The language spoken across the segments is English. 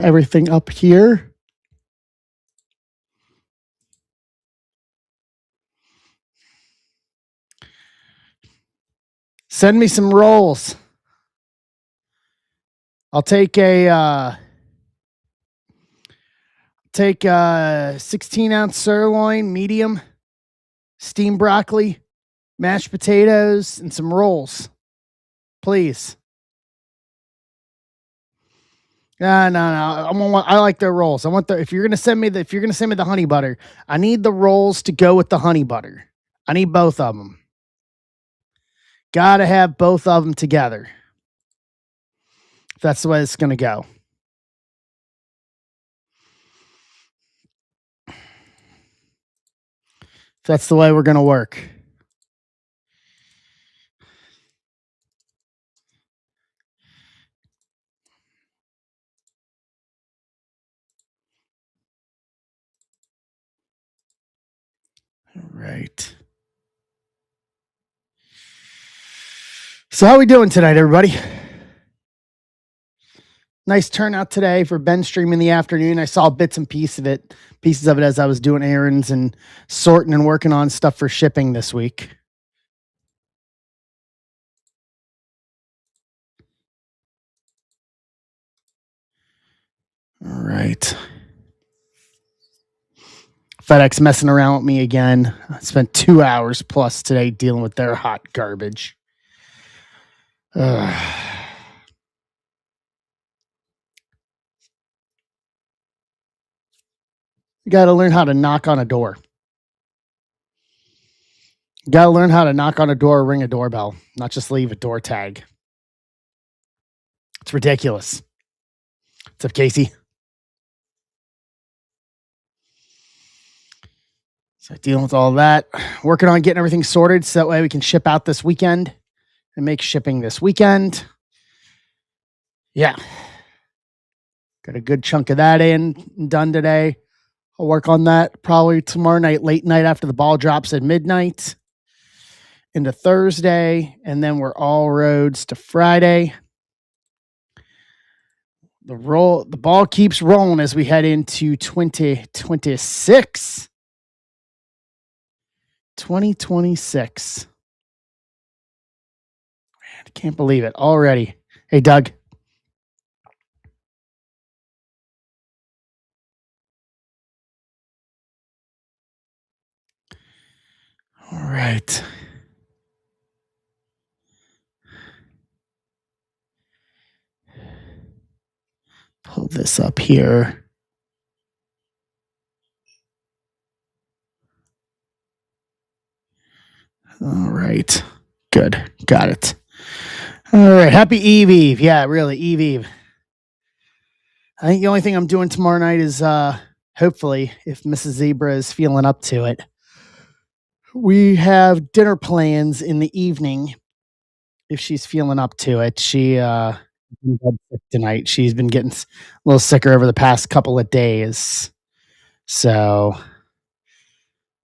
Everything up here. Send me some rolls. I'll take a 16-ounce sirloin, medium, steamed broccoli, mashed potatoes, and some rolls, please. No. I like their rolls. I want the if you're gonna send me the honey butter, I need the rolls to go with the honey butter. I need both of them. Gotta have both of them together. If that's the way it's gonna go. If that's the way we're gonna work. All right. So how are we doing tonight, everybody? Nice turnout today for Ben stream in the afternoon. I saw bits and pieces of it as I was doing errands and sorting and working on stuff for shipping this week. All right. FedEx messing around with me again. I spent 2 hours plus today dealing with their hot garbage. You got to learn how to knock on a door. You got to learn how to knock on a door or ring a doorbell, not just leave a door tag. It's ridiculous. What's up, Casey? So dealing with all that, working on getting everything sorted so that way we can ship out this weekend and make shipping this weekend. Yeah. Got a good chunk of that done today. I'll work on that probably tomorrow night, late night after the ball drops at midnight into Thursday. And then we're all roads to Friday. The ball keeps rolling as we head into 2026. 2026. Man, I can't believe it already. Hey, Doug. All right. Pull this up here. All right. Good. Got it. All right. Happy Eve. Yeah, really. Eve. I think the only thing I'm doing tomorrow night is hopefully, if Mrs. Zebra is feeling up to it, we have dinner plans in the evening. If she's feeling up to it, she tonight. She's been getting a little sicker over the past couple of days. So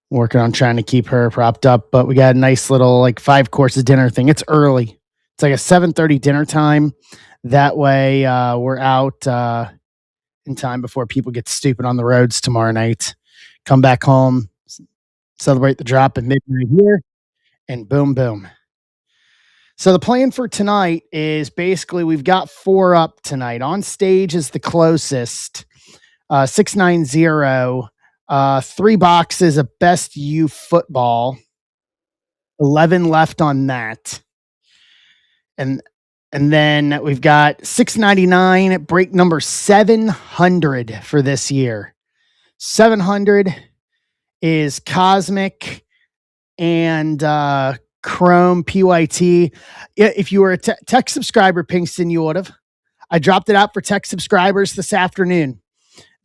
working on trying to keep her propped up, but we got a nice little 5 courses dinner thing. It's early. It's like a 7:30 dinner time. That way we're out in time before people get stupid on the roads tomorrow night. Come back home, celebrate the drop at midnight here, and boom, boom. So the plan for tonight is basically we've got 4 up tonight. On stage is the closest, 690. 3 boxes of Best U Football. 11 left on that. And then we've got 699 at break number 700 for this year. 700 is Cosmic and Chrome PYT. If you were a tech subscriber, Pinkston, you would have. I dropped it out for tech subscribers this afternoon.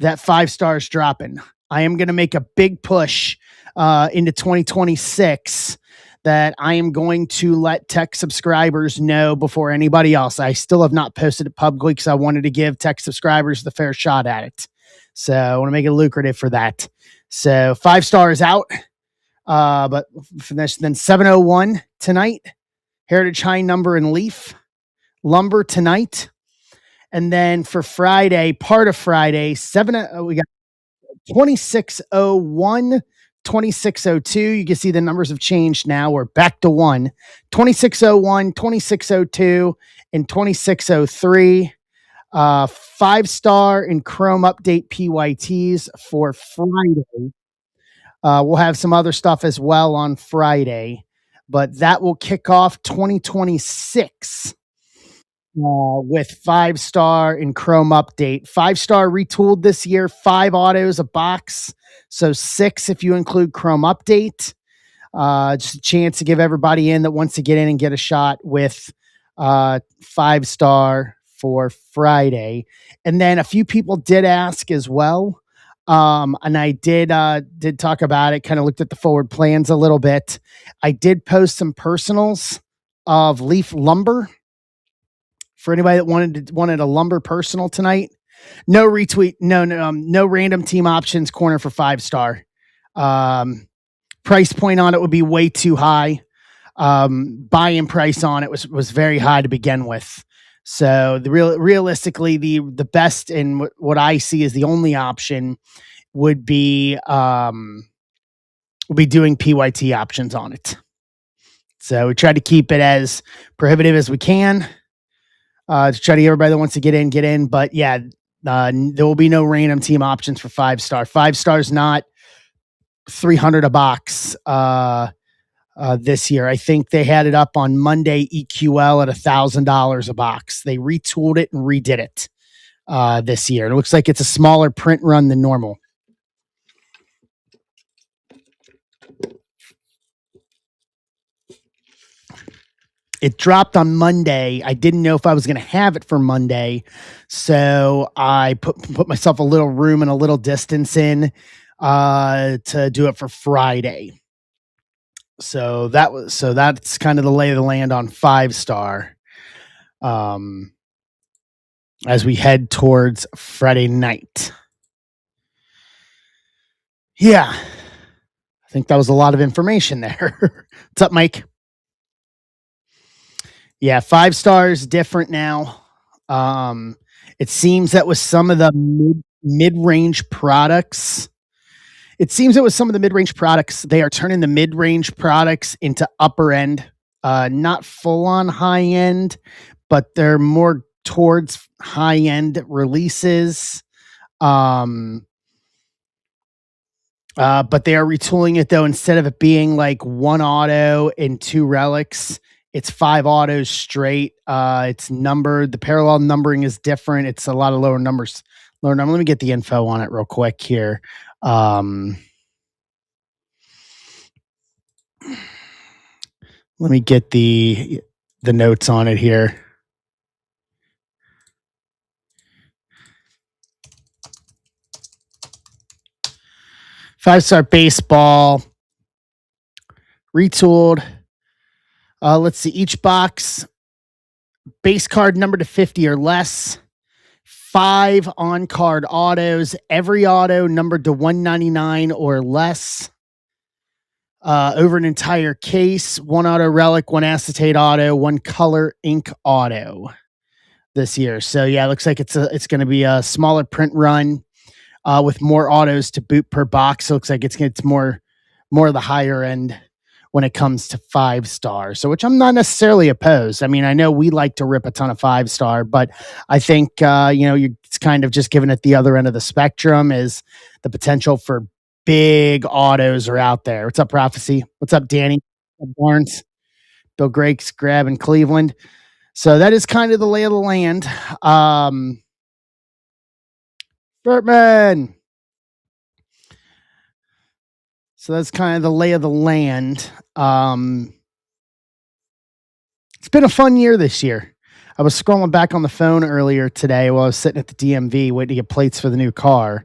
That 5 stars dropping. I am going to make a big push into 2026 that I am going to let tech subscribers know before anybody else. I still have not posted it publicly because I wanted to give tech subscribers the fair shot at it. So I want to make it lucrative for that. So 5 stars out. But for this, then 701 tonight, Heritage High Number and Leaf, Lumber tonight. And then for Friday, part of Friday, we got 2601, 2602. You can see the numbers have changed now. We're back to one. 2601, 2602, and 2603. 5-star and Chrome update PYTs for Friday. We'll have some other stuff as well on Friday, but that will kick off 2026 with 5-star and Chrome update. 5-star retooled this year, 5 autos a box, so 6 if you include Chrome update. Just a chance to give everybody in that wants to get in and get a shot with 5-star for Friday. And then a few people did ask as well. And I did talk about it, kind of looked at the forward plans a little bit. I did post some personals of Leaf Lumber for anybody that wanted a lumber personal tonight. No retweet, no random team options corner for 5-star. Price point on it would be way too high. Buy-in price on it was very high to begin with. So realistically, the best and what I see as the only option would be doing PYT options on it. So we tried to keep it as prohibitive as we can to try to get everybody that wants to get in. But yeah, there will be no random team options for 5-star. 5-star's not 300 a box this year. I think they had it up on Monday EQL at $1,000 a box. They retooled it and redid it this year. It looks like it's a smaller print run than normal. It dropped on Monday. I didn't know if I was going to have it for Monday, so I put myself a little room and a little distance in to do it for Friday. So that's kind of the lay of the land on 5-star. As we head towards Friday night. Yeah. I think that was a lot of information there. What's up, Mike? Yeah, 5-stars different now. It seems that with some of the mid-range products, they are turning the mid-range products into upper end, not full on high end, but they're more towards high end releases. But they are retooling it though. Instead of it being like 1 auto and 2 relics, it's 5 autos straight. It's numbered. The parallel numbering is different. It's a lot of lower numbers. Let me get the info on it real quick here. Let me get the notes on it here. Five-star baseball retooled. Let's see. Each box, base card number to 50 or less. 5 on-card autos. Every auto numbered to 199 or less. Over an entire case. 1 auto relic, 1 acetate auto, 1 color ink auto this year. So yeah, it looks like it's going to be a smaller print run with more autos to boot per box. So it looks like it's more of the higher end when it comes to 5-star. So, which I'm not necessarily opposed. I mean, I know we like to rip a ton of 5-star, but I think it's kind of just giving it the other end of the spectrum is the potential for big autos are out there. What's up, Prophecy? What's up, Danny? What's up, Barnes? Bill Greg's grabbing Cleveland. So that is kind of the lay of the land. Bertman. So that's kind of the lay of the land. It's been a fun year this year. I was scrolling back on the phone earlier today while I was sitting at the DMV waiting to get plates for the new car,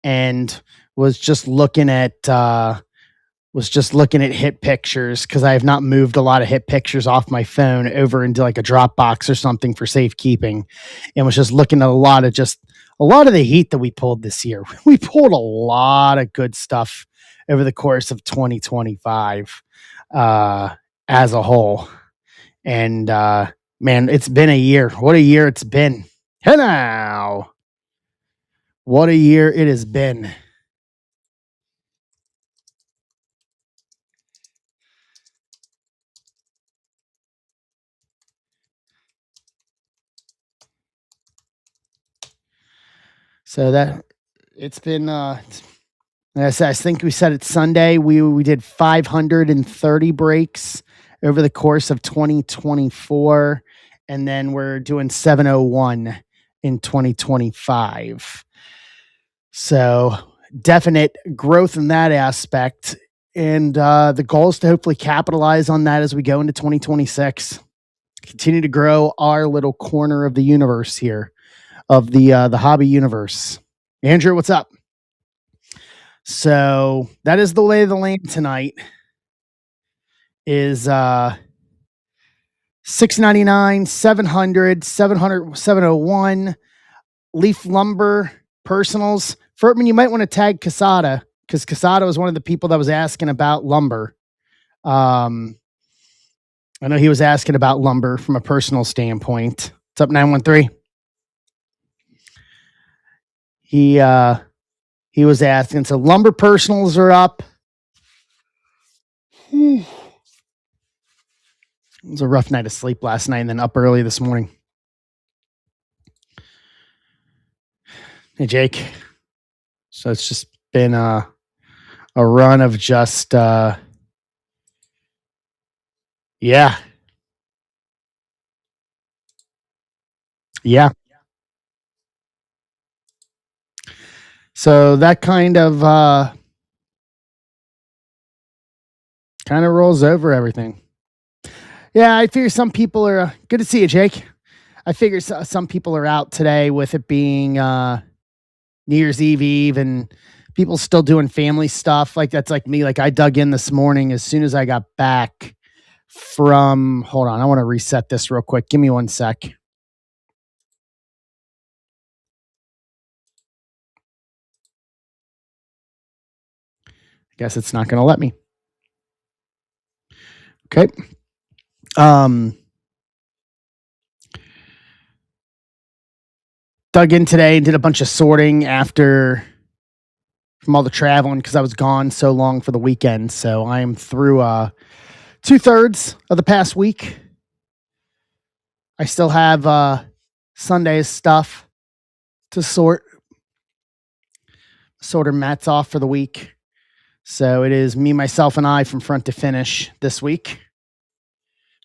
and was just looking at hit pictures because I have not moved a lot of hit pictures off my phone over into like a Dropbox or something for safekeeping, and was just looking at a lot of the heat that we pulled this year. We pulled a lot of good stuff over the course of 2025 as a whole. And man, it's been a year. What a year it's been. Hey now. What a year it has been. So that it's been I think we said it Sunday. We did 530 breaks over the course of 2024, and then we're doing 701 in 2025. So definite growth in that aspect, and the goal is to hopefully capitalize on that as we go into 2026. Continue to grow our little corner of the universe here, of the hobby universe. Andrew, what's up? So that is the lay of the land tonight. Is 699, 700, 700, 701 Leaf Lumber Personals. Furtman, you might want to tag Casada, because Casada was one of the people that was asking about lumber. I know he was asking about lumber from a personal standpoint. What's up, 913? He was asking. So lumber personals are up. It was a rough night of sleep last night and then up early this morning. Hey, Jake. So it's just been a run of just, yeah. Yeah. So that kind of rolls over everything. Yeah, I figure some people are good to see you, Jake. I figure some people are out today with it being New Year's Eve, and people still doing family stuff. Like that's like me. Like I dug in this morning as soon as I got back from. Hold on, I want to reset this real quick. Give me 1 sec. I guess it's not going to let me. Okay. Dug in today and did a bunch of sorting after from all the traveling because I was gone so long for the weekend. So I am through 2/3 of the past week. I still have Sunday's stuff to sort her mats off for the week. So it is me, myself, and I from front to finish this week.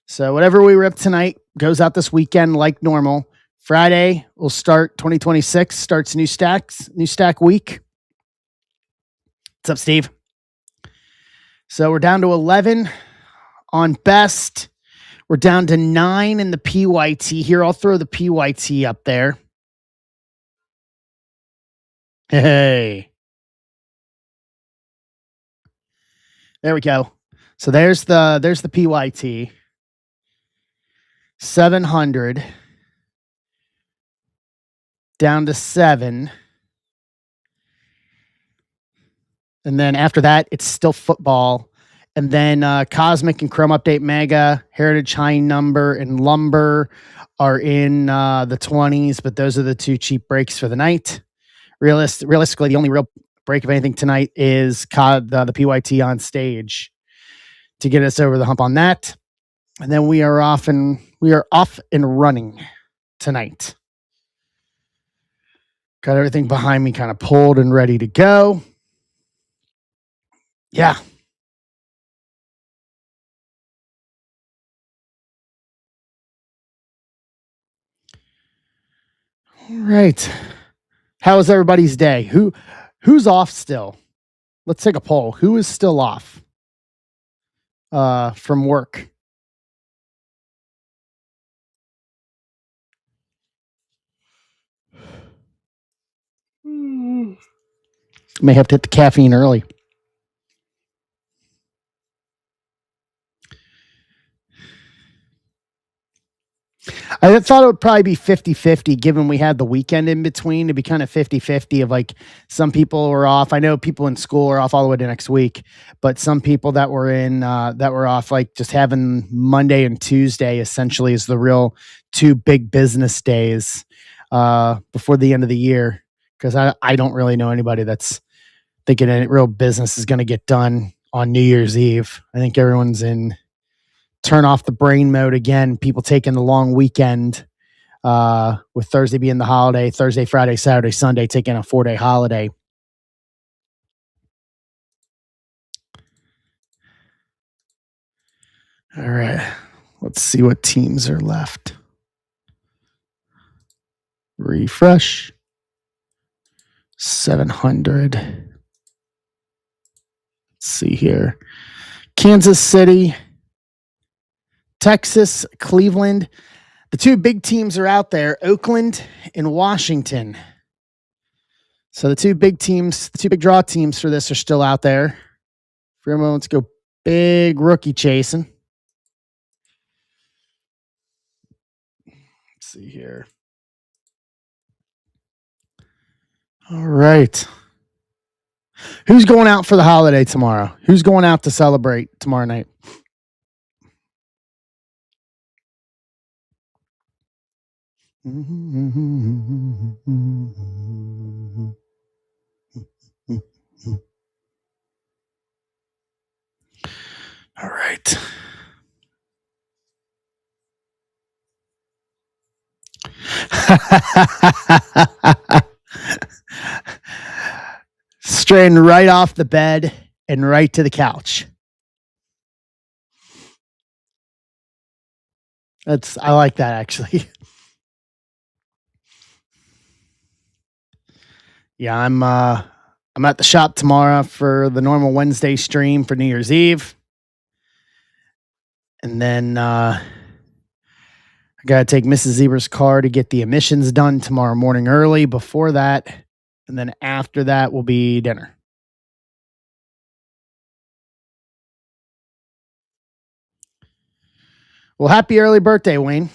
So whatever we rip tonight goes out this weekend like normal. Friday will start 2026, starts new stack week. What's up, Steve? So we're down to 11 on best. We're down to 9 in the PYT here. I'll throw the PYT up there. Hey. There we go. So there's the PYT. 700 down to 7. And then after that, it's still football. And then Cosmic and Chrome Update Mega, Heritage High Number, and Lumber are in the 20s, but those are the 2 cheap breaks for the night. Realistically, the only real break of anything tonight is the PYT on stage to get us over the hump on that. And then we are off and running tonight. Got everything behind me kind of pulled and ready to go. Yeah. All right. How was everybody's day? Who's off still? Let's take a poll. Who is still off from work? May have to hit the caffeine early. I thought it would probably be 50-50 given we had the weekend in between, to be kind of 50-50 of like some people were off. I know people in school are off all the way to next week, but some people that were off, like just having Monday and Tuesday essentially is the real 2 big business days. before the end of the year, because I don't really know anybody that's thinking any real business is going to get done on New Year's Eve. I think everyone's in turn off the brain mode again. People taking the long weekend, with Thursday being the holiday, Thursday, Friday, Saturday, Sunday, taking a 4-day holiday. All right. Let's see what teams are left. Refresh. 700. Let's see here. Kansas City, Texas, Cleveland. The two big teams are out there, Oakland and Washington. So the two big teams, the two big draw teams for this are still out there. For a moment, let's go big rookie chasing. Let's see here. All right. Who's going out for the holiday tomorrow? Who's going out to celebrate tomorrow night? All right. Straying right off the bed and right to the couch. I like that, actually. Yeah, I'm at the shop tomorrow for the normal Wednesday stream for New Year's Eve. And then I got to take Mrs. Zebra's car to get the emissions done tomorrow morning early before that. And then after that will be dinner. Well, happy early birthday, Wayne.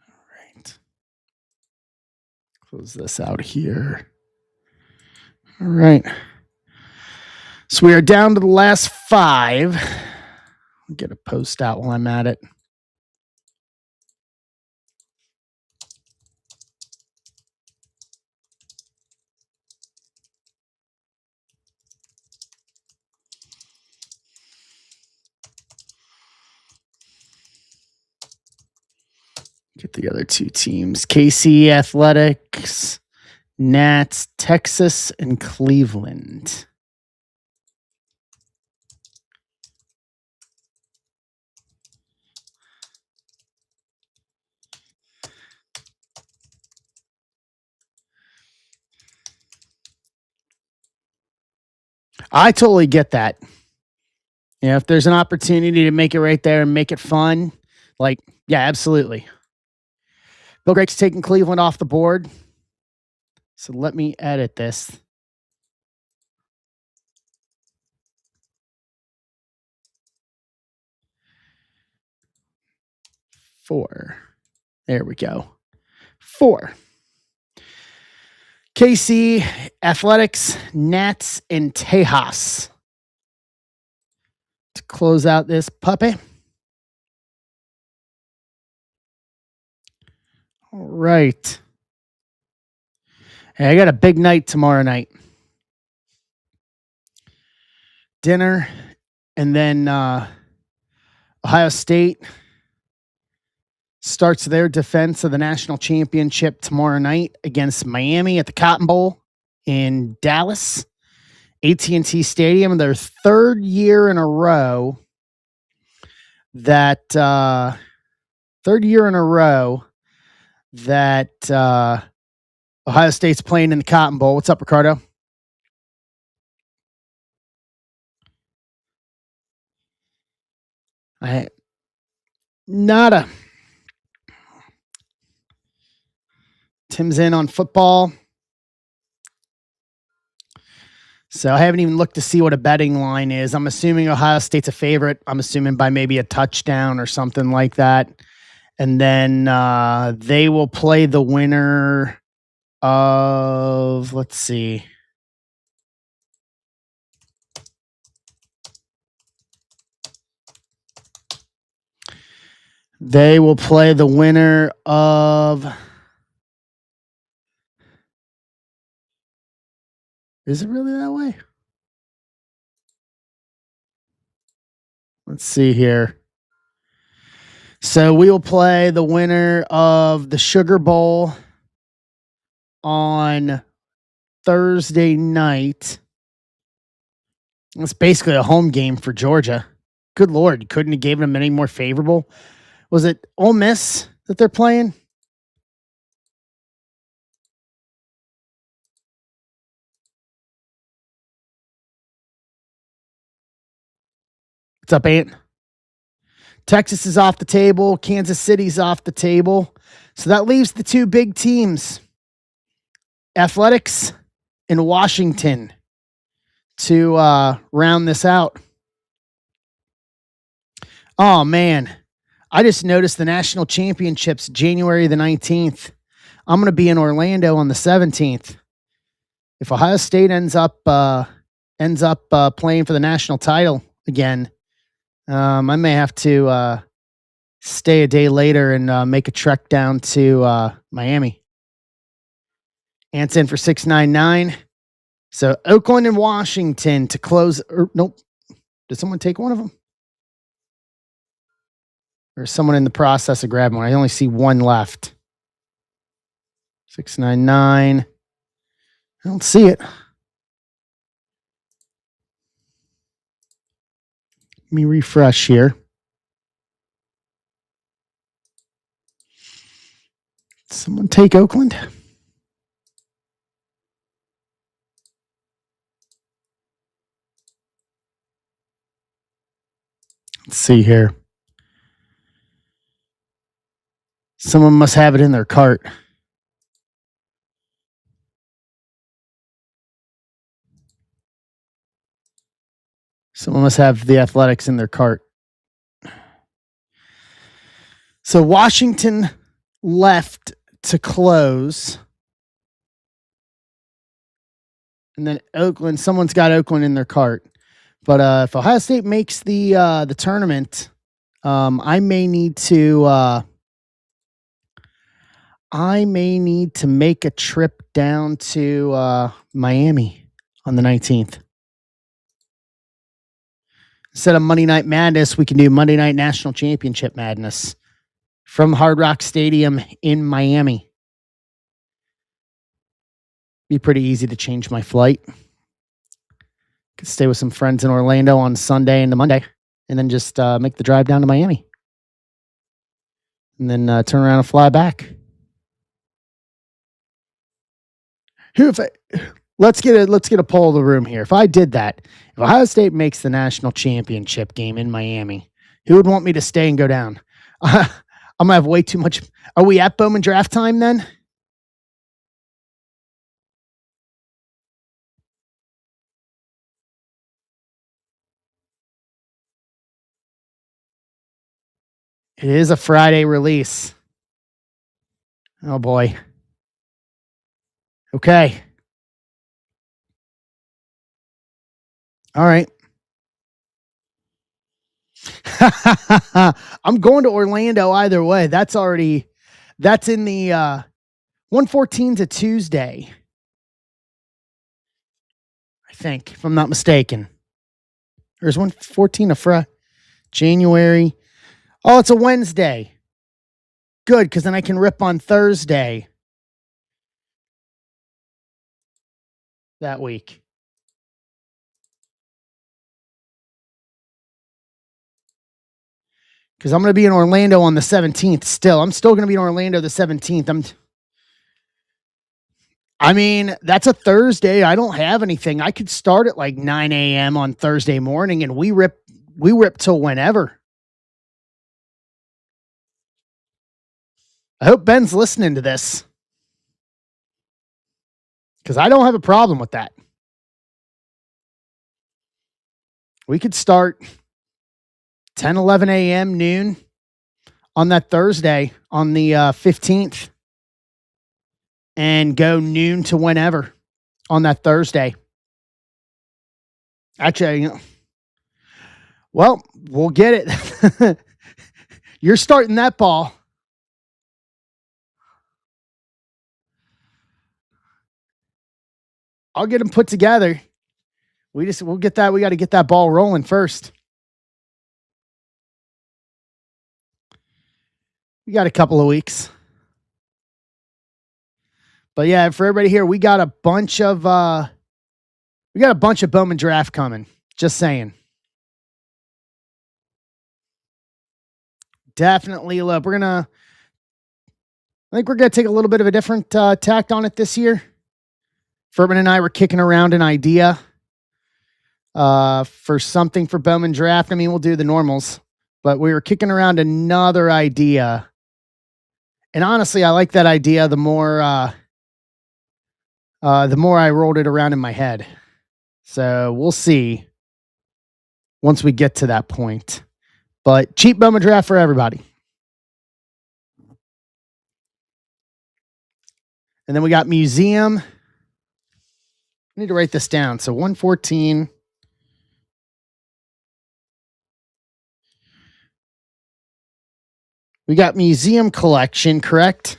All right. Close this out here. All right. So we are down to the last 5. I'll get a post out while I'm at it. Get the other two teams. KC Athletics, Nats, Texas, and Cleveland. I totally get that. Yeah, if there's an opportunity to make it right there and make it fun, like, yeah, absolutely. Bill Greg's taking Cleveland off the board. So let me edit this. Four. There we go. 4. KC, Athletics, Nats, and Tejas. To close out this puppy. All right. Hey, I got a big night tomorrow night. Dinner, and then Ohio State starts their defense of the national championship tomorrow night against Miami at the Cotton Bowl in Dallas, AT&T Stadium. Their 3rd year in a row that Ohio State's playing in the Cotton Bowl. What's up, Ricardo? Nada. Tim's in on football. So I haven't even looked to see what a betting line is. I'm assuming Ohio State's a favorite. I'm assuming by maybe a touchdown or something like that. And then they will play the winner of, let's see. They will play the winner of. Is it really that way? Let's see here. So we will play the winner of the Sugar Bowl on Thursday night. It's basically a home game for Georgia. Good Lord, you couldn't have given them any more favorable. Was it Ole Miss that they're playing? What's up, Ant? Texas is off the table. Kansas City's off the table. So that leaves the two big teams, Athletics and Washington, to round this out. Oh, man. I just noticed the national championships January the 19th. I'm going to be in Orlando on the 17th. If Ohio State ends up playing for the national title again, I may have to stay a day later and make a trek down to Miami. Ant's in for 699. So Oakland and Washington to close. Nope. Did someone take one of them? Or is someone in the process of grabbing one? I only see one left. 699. I don't see it. Let me refresh here. Someone take Oakland? Let's see here. Someone must have it in their cart. Someone must have the Athletics in their cart. So Washington left to close. And then Oakland, someone's got Oakland in their cart. But if Ohio State makes the tournament, I may need to make a trip down to Miami on the 19th. Instead of Monday Night Madness, we can do Monday Night National Championship Madness from Hard Rock Stadium in Miami. Be pretty easy to change my flight. Could stay with some friends in Orlando on Sunday into Monday, and then just make the drive down to Miami, and then turn around and fly back. Let's get a poll of the room here. If I did that, if Ohio State makes the national championship game in Miami, who would want me to stay and go down? I'm gonna have way too much. Are we at Bowman draft time then? It is a Friday release. Oh boy. Okay. All right. I'm going to Orlando either way. That's in the 114's a Tuesday. I think, if I'm not mistaken. Or is 114 a January? Oh, it's a Wednesday. Good, because then I can rip on Thursday that week. Because I'm going to be in Orlando on the 17th still. I'm still going to be in Orlando the 17th. I mean, that's a Thursday. I don't have anything. I could start at like 9 a.m. on Thursday morning, and we rip till whenever. I hope Ben's listening to this, because I don't have a problem with that. We could start 10, 11 a.m., noon on that Thursday on the 15th and go noon to whenever on that Thursday. Actually, well, we'll get it. You're starting that ball. I'll get them put together. We'll get that. We got to get that ball rolling first. We got a couple of weeks. But yeah, for everybody here, we got a bunch of Bowman draft coming. Just saying. Definitely love. I think we're gonna take a little bit of a different tact on it this year. Furman and I were kicking around an idea for something for Bowman draft. I mean, we'll do the normals, but we were kicking around another idea. And honestly, I like that idea the more I rolled it around in my head. So we'll see once we get to that point. But cheap Bowman draft for everybody. And then we got museum. I need to write this down. So 114. We got museum collection, correct?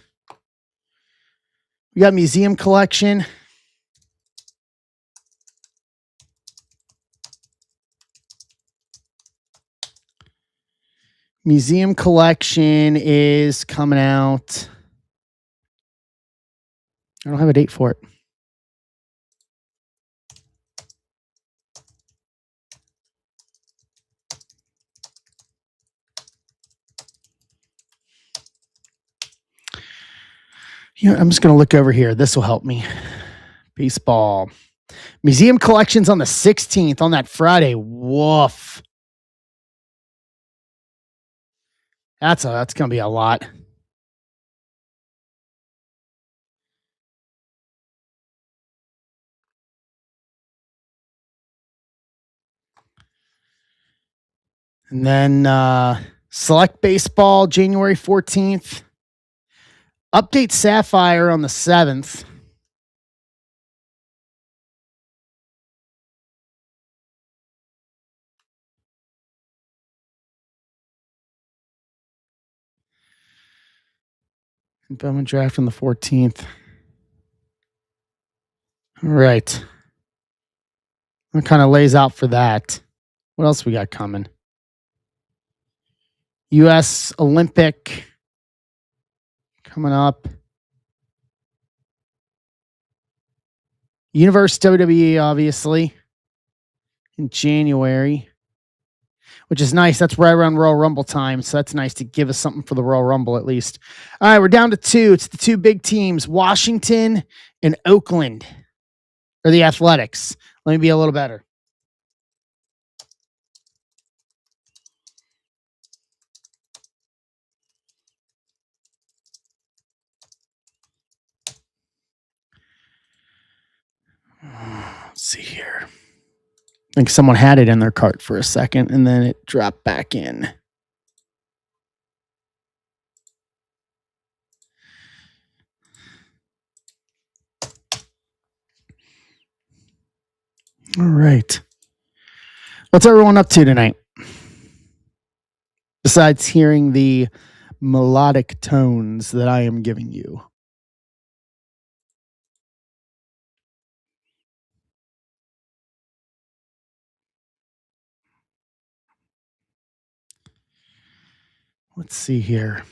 We got museum collection. Museum collection is coming out. I don't have a date for it. You know, I'm just going to look over here. This will help me. Baseball. Museum collections on the 16th on that Friday. Woof. That's going to be a lot. And then select baseball, January 14th. Update Sapphire on the 7th. And Bowman draft on the 14th. All right. That kind of lays out for that. What else we got coming? U.S. Olympic coming up. Universe WWE, obviously, in January, which is nice. That's right around Royal Rumble time, so that's nice to give us something for the Royal Rumble at least. All right, we're down to 2. It's the 2 big teams, Washington and Oakland, or the Athletics. Let me be a little better. Let's see here. I think someone had it in their cart for a second, and then it dropped back in. All right. What's everyone up to tonight? Besides hearing the melodic tones that I am giving you. Let's see here.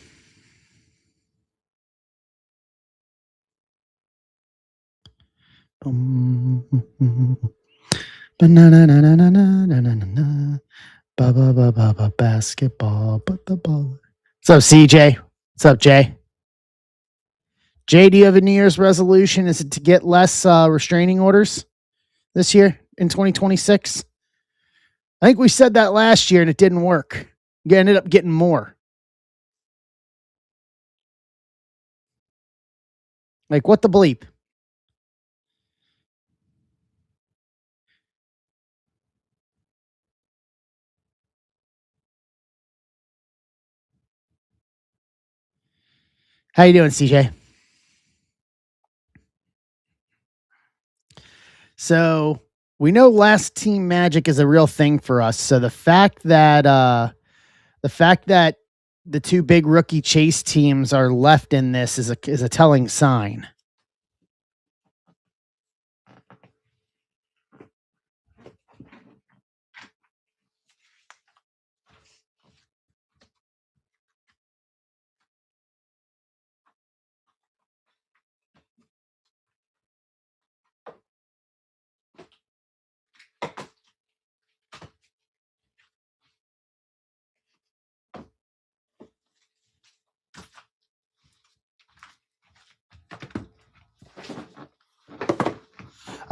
Basketball, but the ball. What's up, CJ? What's up, Jay? Jay, do you have a New Year's resolution? Is it to get less restraining orders this year in 2026? I think we said that last year and it didn't work. You ended up getting more. Like, what the bleep? How you doing, CJ? So we know last team magic is a real thing for us. So the fact that the two big rookie chase teams are left in this is a telling sign.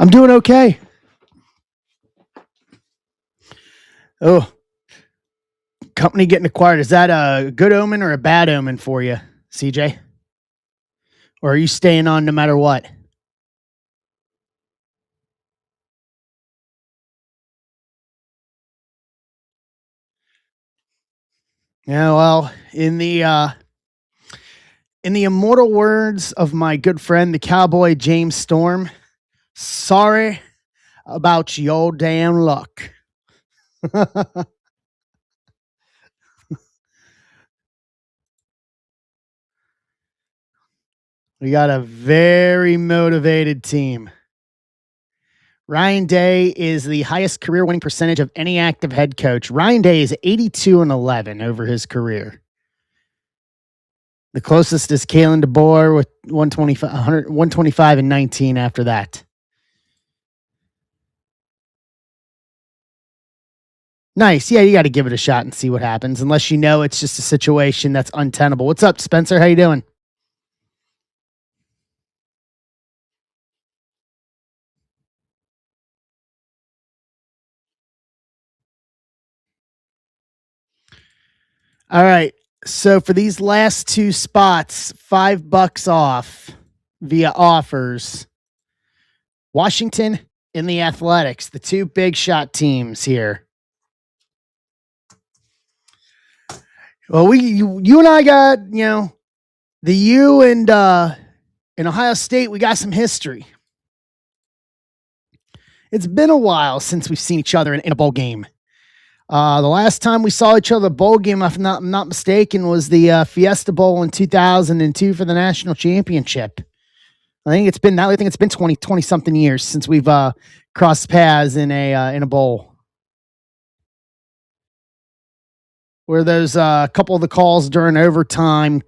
I'm doing okay. Oh, company getting acquired. Is that a good omen or a bad omen for you, CJ? Or are you staying on no matter what? Yeah, well, in the immortal words of my good friend, the cowboy James Storm, sorry about your damn luck. We got a very motivated team. Ryan Day is the highest career winning percentage of any active head coach. Ryan Day is 82-11 over his career. The closest is Kalen DeBoer with 125 and 19 after that. Nice. Yeah, you got to give it a shot and see what happens, unless you know it's just a situation that's untenable. What's up, Spencer? How you doing? All right. So for these last two spots, $5 off via offers. Washington and the Athletics, the two big shot teams here. Well, you and I got, the U and in Ohio State, we got some history. It's been a while since we've seen each other in a bowl game. The last time we saw each other at a bowl game, if I'm not mistaken, was the Fiesta Bowl in 2002 for the national championship. I think it's been 20 something years since we've crossed paths in a bowl. Where there's a couple of the calls during overtime,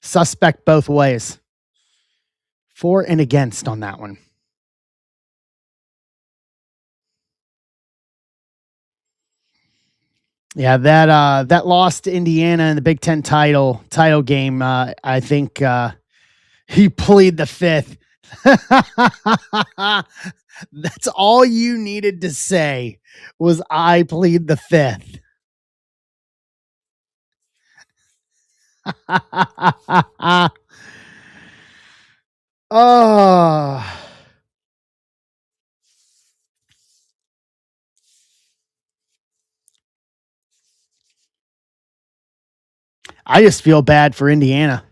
suspect both ways. For and against on that one. Yeah, that loss to Indiana in the Big Ten title game, I think he plead the fifth. That's all you needed to say was I plead the fifth. Oh. I just feel bad for Indiana.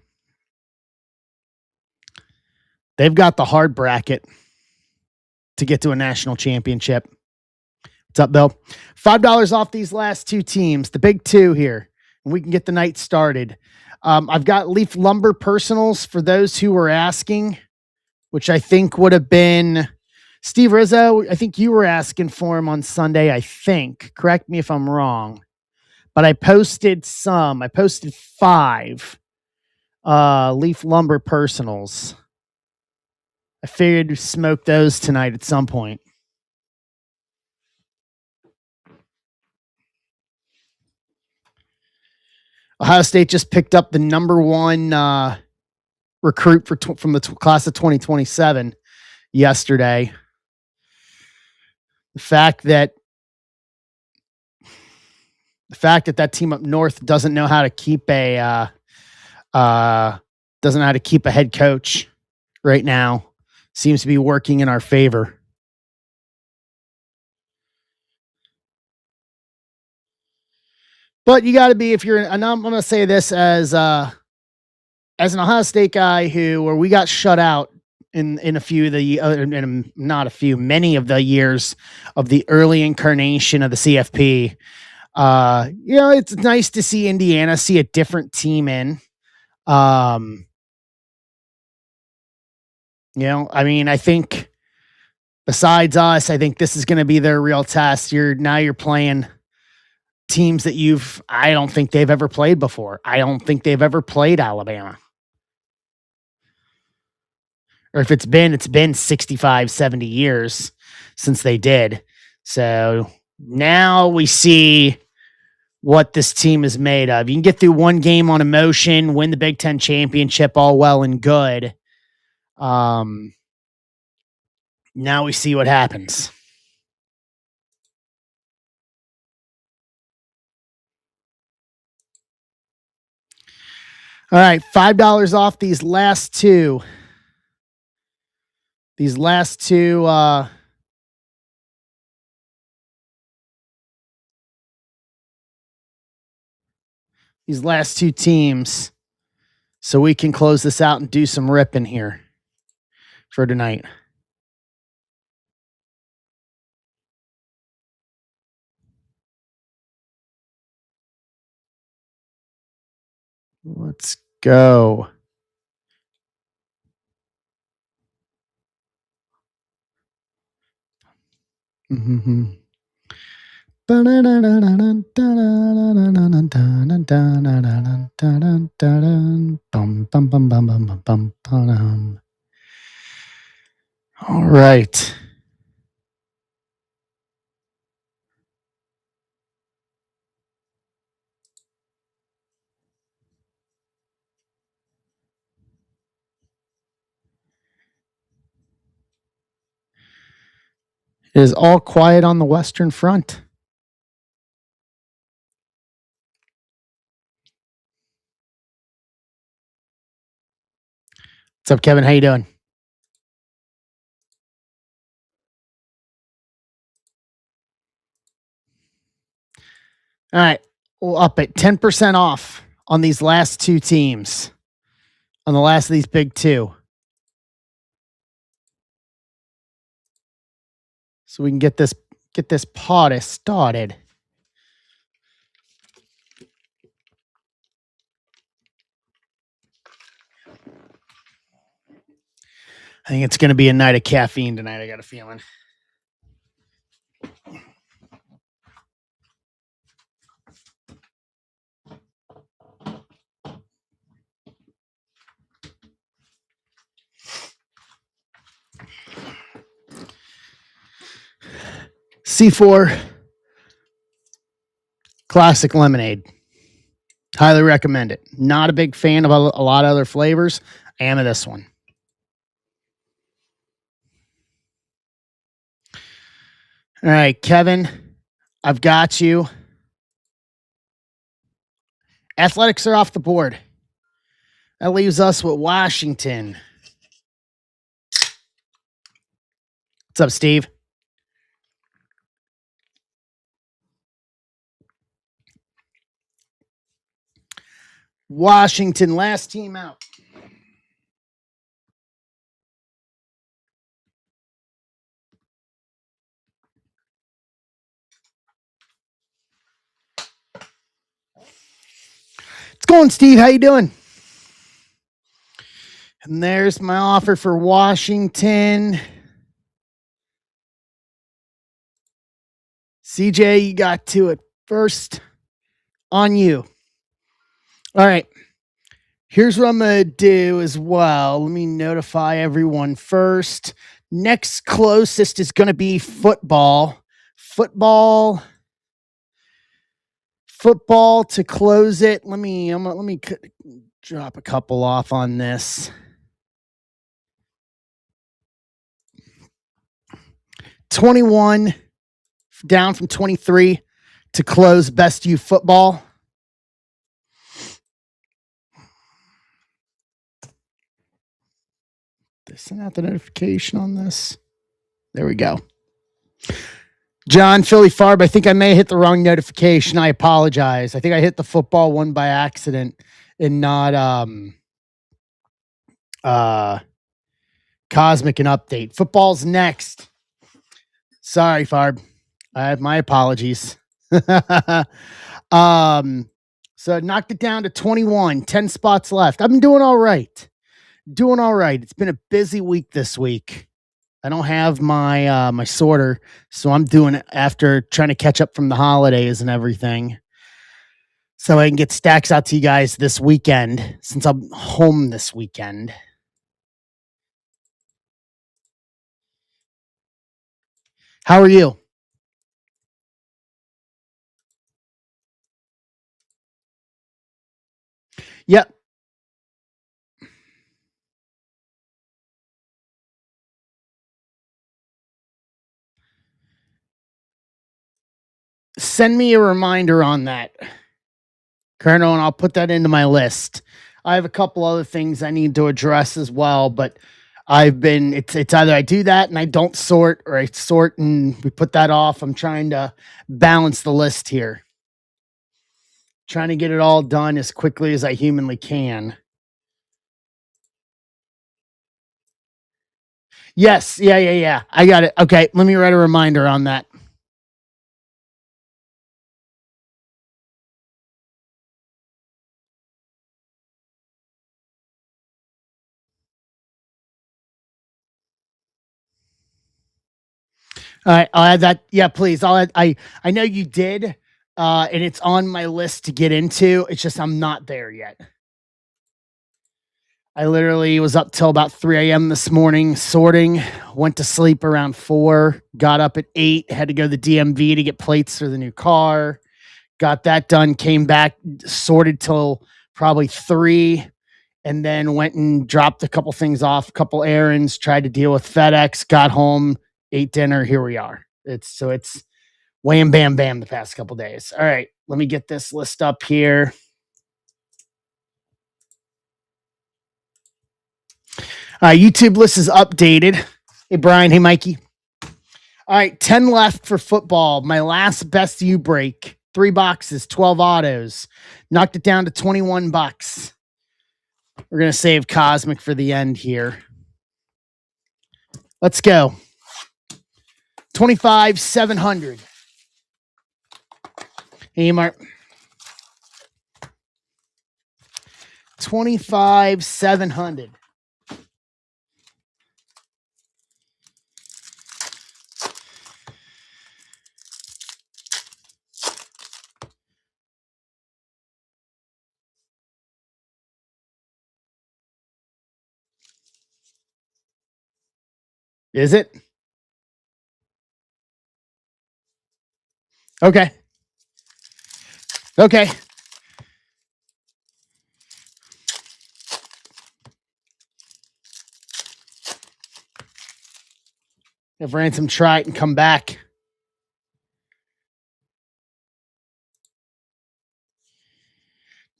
They've got the hard bracket to get to a national championship. What's up, Bill? $5 off these last two teams, the big two here, and we can get the night started. I've got Leaf Lumber Personals for those who were asking, which I think would have been Steve Rizzo. I think you were asking for him on Sunday, I think. Correct me if I'm wrong. But I posted 5 Leaf Lumber Personals. I figured to smoke those tonight at some point. Ohio State just picked up the number 1 recruit from the class of 2027 yesterday. The fact that team up north doesn't know how to keep a head coach right now seems to be working in our favor. But you got to be, and I'm going to say this as an Ohio State guy where we got shut out in a few of many of the years of the early incarnation of the CFP. It's nice to see Indiana see a different team in. I I think besides us, I think this is going to be their real test. You're playing teams that I don't think they've ever played before. I don't think they've ever played Alabama. Or if it's been 65, 70 years since they did. So now we see what this team is made of. You can get through one game on emotion, win the Big Ten championship, all well and good. Now we see what happens. All right, $5 off these last two. These last two teams, so we can close this out and do some ripping here for tonight. Let's go. Mm-hmm. All right. It is all quiet on the Western Front. What's up, Kevin? How you doing? All right. We'll up it 10% off on these last two teams. On the last of these big two. So we can get this party started. I think it's going to be a night of caffeine tonight. I got a feeling. C4 Classic Lemonade. Highly recommend it. Not a big fan of a lot of other flavors. I am of this one. All right, Kevin, I've got you. Athletics are off the board. That leaves us with Washington. What's up, Steve? Washington, last team out. What's going, Steve? How you doing? And there's my offer for Washington. CJ, you got to it first. On you. All right. Here's what I'm going to do as well. Let me notify everyone first. Next closest is going to be football. Football to close it. Let me drop a couple off on this. 21 down from 23 to close Best U football. Did I send out the notification on this? There we go. John Philly Farb, I think I may have hit the wrong notification. I apologize. I think I hit the football one by accident and not Cosmic and Update. Football's next. Sorry, Farb. My apologies. So knocked it down to 21, 10 spots left. I've been doing all right. Doing all right. It's been a busy week this week. I don't have my my sorter, so I'm doing it after trying to catch up from the holidays and everything. So I can get stacks out to you guys this weekend since I'm home this weekend. How are you? Yep. Send me a reminder on that, Colonel, and I'll put that into my list. I have a couple other things I need to address as well, but it's either I do that and I don't sort, or I sort and we put that off. I'm trying to balance the list here. Trying to get it all done as quickly as I humanly can. Yes, yeah. I got it. Okay, let me write a reminder on that. All right, I'll add that. Yeah, please. I know you did, and it's on my list to get into. It's just I'm not there yet. I literally was up till about 3 a.m. this morning sorting, went to sleep around 4, got up at 8, had to go to the DMV to get plates for the new car, got that done, came back, sorted till probably 3, and then went and dropped a couple things off, a couple errands, tried to deal with FedEx, got home, ate dinner. Here we are. It's wham, bam, bam the past couple days. All right, let me get this list up here. YouTube list is updated. Hey, Brian. Hey, Mikey. All right, 10 left for football. My last best you break. 3 boxes, 12 autos. Knocked it down to 21 bucks. We're going to save Cosmic for the end here. Let's go. 25,700. Hey, Mark. 25,700. Is it? Okay. Okay. Have Ransom try it and come back.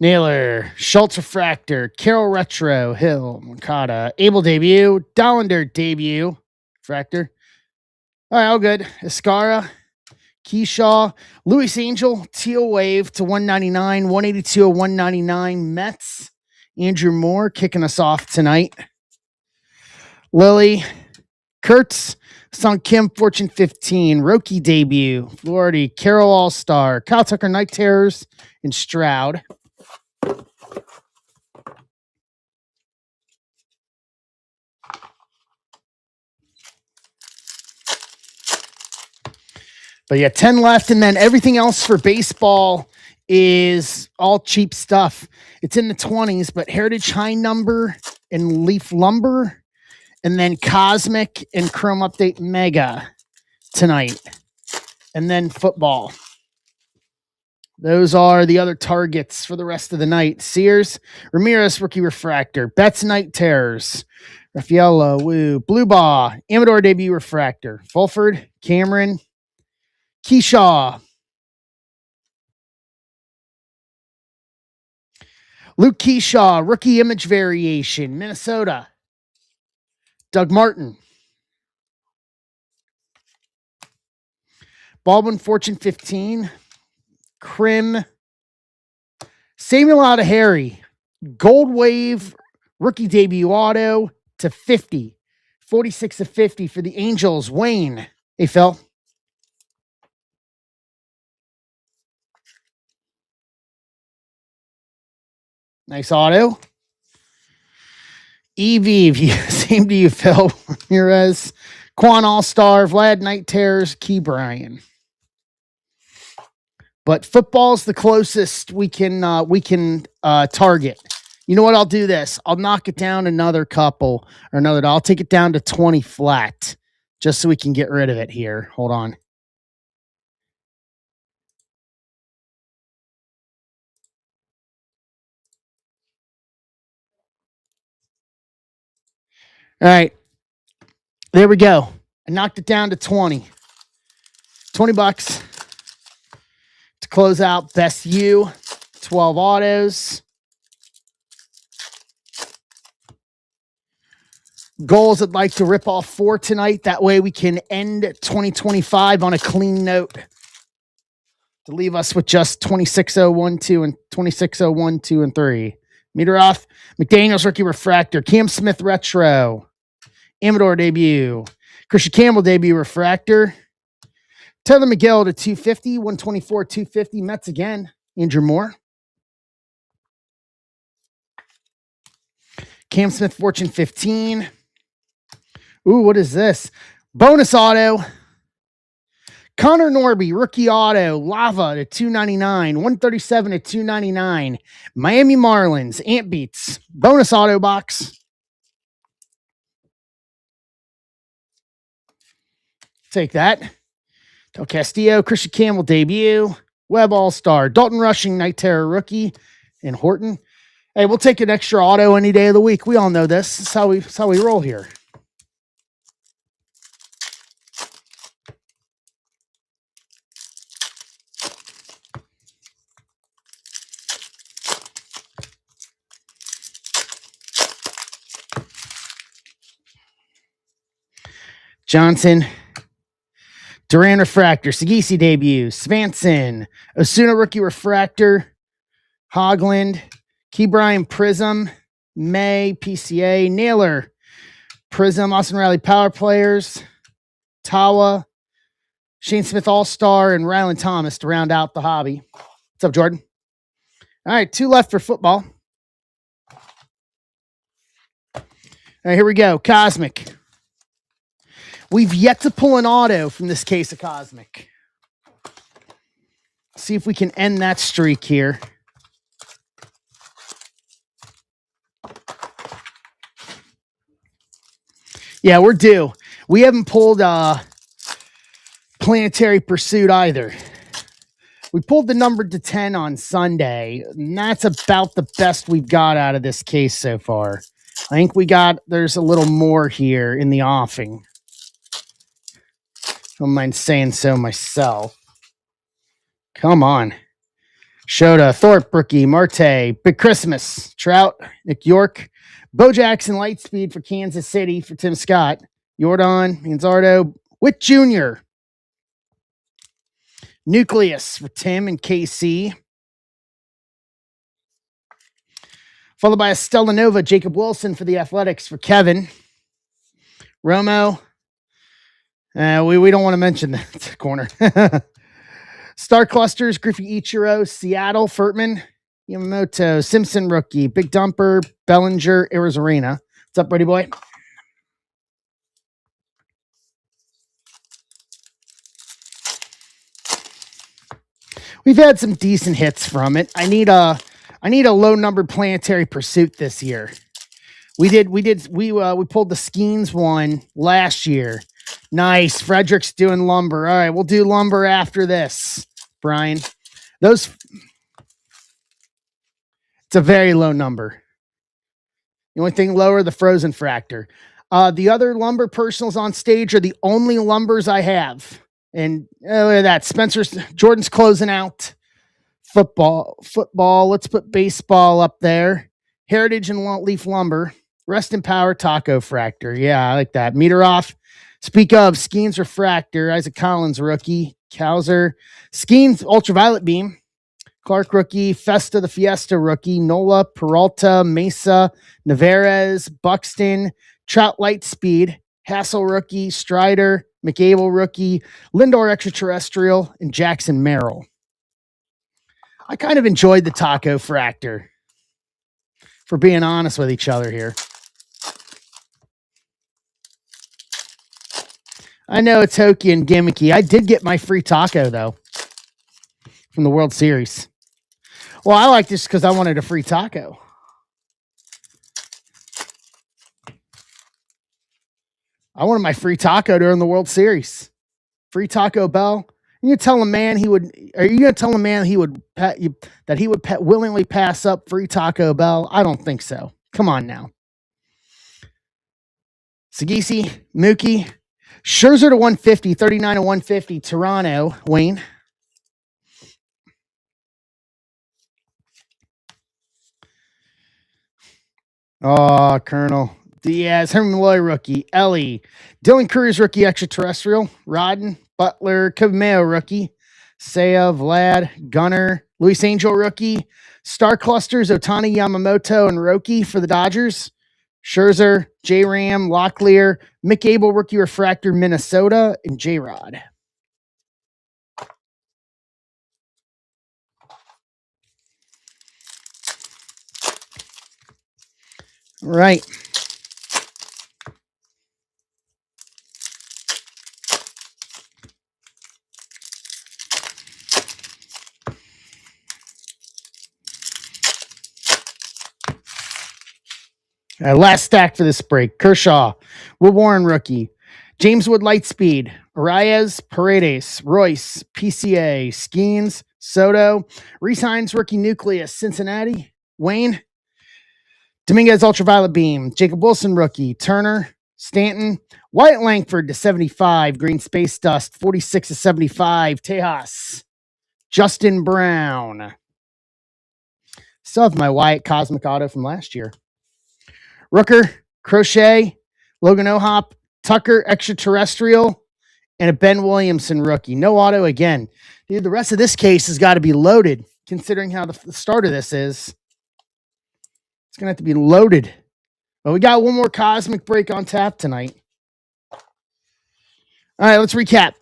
Naylor, Schultz Refractor, Carroll Retro, Hill, Moncada, Abel debut, Dollander debut, Refractor. All right, all good. Escara, Keyshaw, Louis Angel, Teal Wave to 199, 182 of 199, Mets, Andrew Moore kicking us off tonight. Lily, Kurtz, Sung Kim, Fortune 15, Roki debut, Florida, Carroll All Star, Kyle Tucker, Night Terrors, and Stroud. But yeah, 10 left. And then everything else for baseball is all cheap stuff. It's in the 20s, but Heritage High Number and Leaf Lumber, and then Cosmic and Chrome Update Mega tonight. And then football. Those are the other targets for the rest of the night. Sears, Ramirez, Rookie Refractor, Betts, Night Terrors, Raffaello, Woo, Blue Baw, Amador debut Refractor, Fulford, Cameron, Keyshaw, Luke Keyshaw, Rookie Image Variation, Minnesota, Doug Martin, Baldwin Fortune 15, Krim, Samuel Out of Harry, Gold Wave, Rookie Debut Auto to 50, 46 of 50 for the Angels, Wayne. Hey, Phil. Nice auto. EV, same to you, Phil Ramirez. Quan All-Star, Vlad Night Terrors, Key Bryan. But football's the closest we can target. You know what? I'll do this. I'll knock it down another couple or another. I'll take it down to 20 flat just so we can get rid of it here. Hold on. All right. There we go. I knocked it down to 20. 20 bucks to close out Best U, 12 autos. Goals I'd like to rip off 4 tonight. That way we can end 2025 on a clean note to leave us with just 26012 and 26012 and 3. Meter off. McDaniels rookie refractor. Cam Smith retro. Amador debut. Christian Campbell debut refractor. Taylor McGill to 250, 124, 250. Mets again. Andrew Moore. Cam Smith Fortune 15. Ooh, what is this? Bonus auto. Connor Norby, rookie auto, Lava to 299, 137 to 299. Miami Marlins, Ant Beats, bonus auto box. Take that. Del Castillo, Christian Campbell debut, Webb All-Star, Dalton Rushing, Night Terror rookie, and Horton. Hey, we'll take an extra auto any day of the week. We all know this. That's how we roll here. Johnson, Duran refractor, Sagisi debut, Svanson, Osuna rookie refractor, Hogland, Key Bryan Prism, May PCA, Naylor Prism, Austin Riley Power Players, Tawa, Shane Smith All-Star, and Ryland Thomas to round out the hobby. What's up, Jordan? All right, 2 left for football. All right, here we go. Cosmic. We've yet to pull an auto from this case of Cosmic. See if we can end that streak here. Yeah, we're due. We haven't pulled Planetary Pursuit either. We pulled the number to 10 on Sunday, and that's about the best we've got out of this case so far. I think there's a little more here in the offing. Don't mind saying so myself. Come on. Shota, Thorpe, rookie, Marte, Big Christmas, Trout, Nick York, Bo Jackson, Lightspeed for Kansas City for Tim Scott, Jordan, Manzardo, Witt Jr., Nucleus for Tim and KC, followed by a Stella Nova, Jacob Wilson for the Athletics for Kevin, Romo. We don't want to mention that corner. Star Clusters, Griffey Ichiro, Seattle, Furtman, Yamamoto, Simpson rookie, Big Dumper, Bellinger, Arizona. What's up, Brady boy? We've had some decent hits from it. I need a low numbered Planetary Pursuit this year. We pulled the Skeens one last year. Nice. Frederick's doing lumber. All right, we'll do lumber after this, Brian. It's a very low number. The only thing lower, the Frozen Fractor. The other lumber personals on stage are the only lumbers I have. And look at that. Jordan's closing out. Football. Let's put baseball up there. Heritage and Leaf Lumber. Rest in Power Taco Fractor. Yeah, I like that. Meter off. Speak of Skeens Refractor. Isaac Collins rookie. Cowser. Skeens Ultraviolet Beam. Clark rookie. Festa the Fiesta rookie. Nola, Peralta, Mesa, Navarez, Buxton, Trout Lightspeed, Hassel rookie, Strider, McAble rookie, Lindor Extraterrestrial, and Jackson Merrill. I kind of enjoyed the Taco Fractor. for being honest with each other here. I know it's hokey and gimmicky. I did get my free taco, though, from the World Series. Well, I like this because I wanted a free taco. I wanted my free taco during the World Series. Free Taco Bell. You tell a man he would? Are you going to tell a man he would that he would willingly pass up free Taco Bell? I don't think so. Come on now. Sagisi, Mookie, Scherzer to 150, 39 to 150. Toronto, Wayne. Oh, Colonel. Diaz, Herman Malloy rookie. Ellie. Dylan Cruz rookie extraterrestrial. Rodden. Butler. Cameo rookie. Seiya, Vlad. Gunner. Luis Angel rookie. Star Clusters, Otani, Yamamoto, and Roki for the Dodgers. Scherzer, J-Ram, Locklear, Mick Abel rookie refractor, Minnesota, and J-Rod. Right. Last stack for this break. Kershaw, Will Warren rookie. James Wood Lightspeed, Arias, Paredes, Royce, PCA, Skeens, Soto, Resigns rookie nucleus, Cincinnati, Wayne, Dominguez Ultraviolet Beam, Jacob Wilson rookie, Turner, Stanton, Wyatt Langford to 75, Green Space Dust, 46 to 75, Tejas, Justin Brown. Still have my Wyatt Cosmic Auto from last year. Rooker, Crochet, Logan O'Hop, Tucker, Extraterrestrial, and a Ben Williamson rookie. No auto again. Dude, the rest of this case has got to be loaded, considering how the start of this is. It's going to have to be loaded. Well, we got one more Cosmic break on tap tonight. All right, let's recap.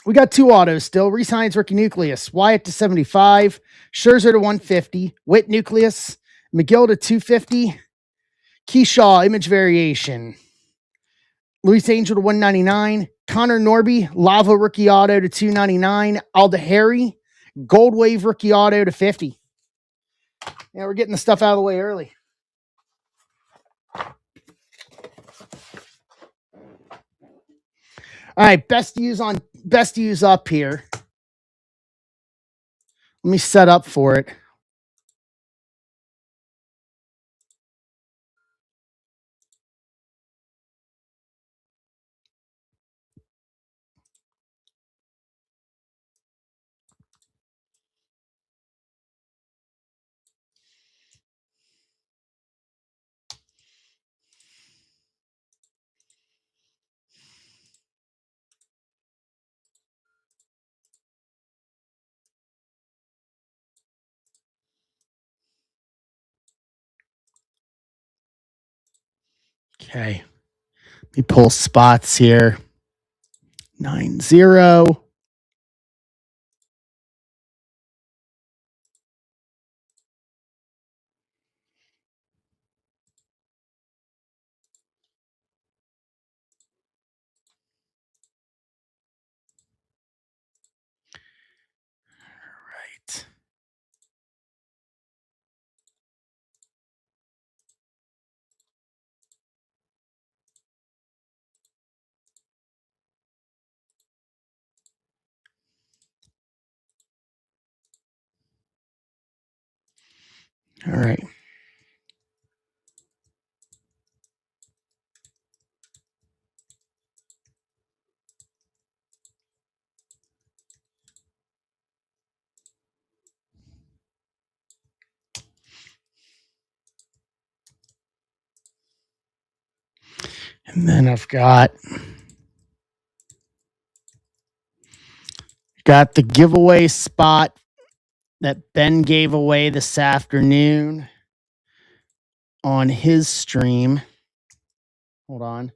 We got two autos still. Resigns rookie nucleus. Wyatt to 75. Scherzer to 150. Witt nucleus. McGill to 250. Keyshaw image variation. Luis Angel to 199. Connor Norby Lava rookie auto to 299. Alda Harry Gold Wave rookie auto to 50. Yeah, we're getting the stuff out of the way early. All right, best use up here. Let me set up for it. Okay. Let me pull spots here. 9-0. Right. All right. And then I've got the giveaway spot that Ben gave away this afternoon on his stream. Hold on.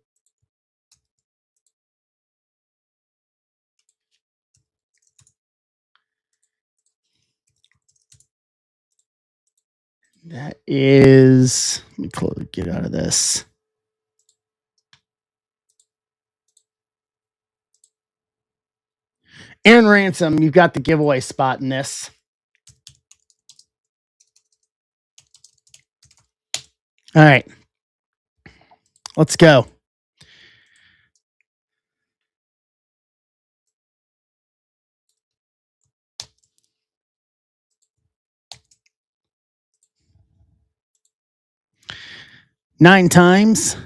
That is, let me get out of this. Aaron Ransom, you've got the giveaway spot in this. All right. Let's go. Nine times.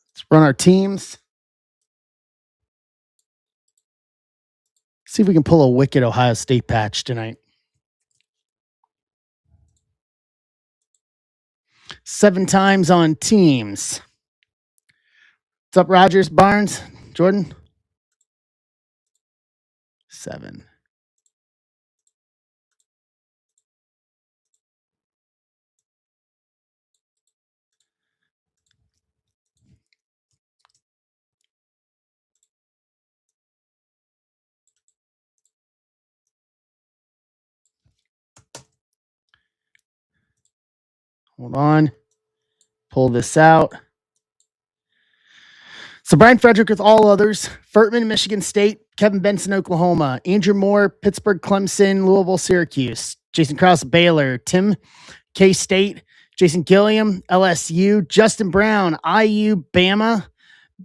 Let's run our teams. See if we can pull a wicked Ohio State patch tonight. 7 times on teams. What's up, Rogers, Barnes, Jordan? 7. Hold on. Pull this out. So Brian Frederick with all others. Furtman, Michigan State. Kevin Benson, Oklahoma. Andrew Moore, Pittsburgh, Clemson, Louisville, Syracuse. Jason Krause, Baylor. Tim, K-State. Jason Gilliam, LSU. Justin Brown, IU, Bama.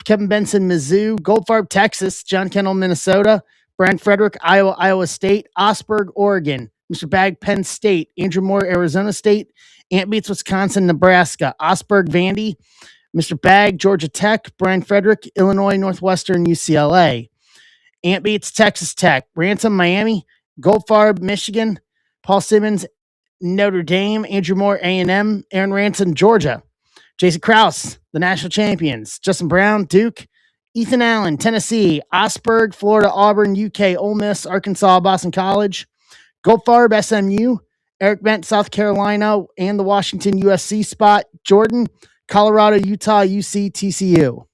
Kevin Benson, Mizzou. Goldfarb, Texas. John Kendall, Minnesota. Brian Frederick, Iowa, Iowa State. Osberg, Oregon. Mr. Bag, Penn State. Andrew Moore, Arizona State. Ant Beats, Wisconsin, Nebraska. Osberg, Vandy. Mr. Bag, Georgia Tech. Brian Frederick, Illinois, Northwestern, UCLA. Ant Beats, Texas Tech. Ransom, Miami. Goldfarb, Michigan. Paul Simmons, Notre Dame. Andrew Moore, A&M. Aaron Ransom, Georgia. Jason Krause, the national champions. Justin Brown, Duke. Ethan Allen, Tennessee. Osberg, Florida, Auburn, UK, Ole Miss, Arkansas, Boston College. Goldfarb, SMU. Eric Bent, South Carolina, and the Washington USC spot. Jordan, Colorado, Utah, UC, TCU.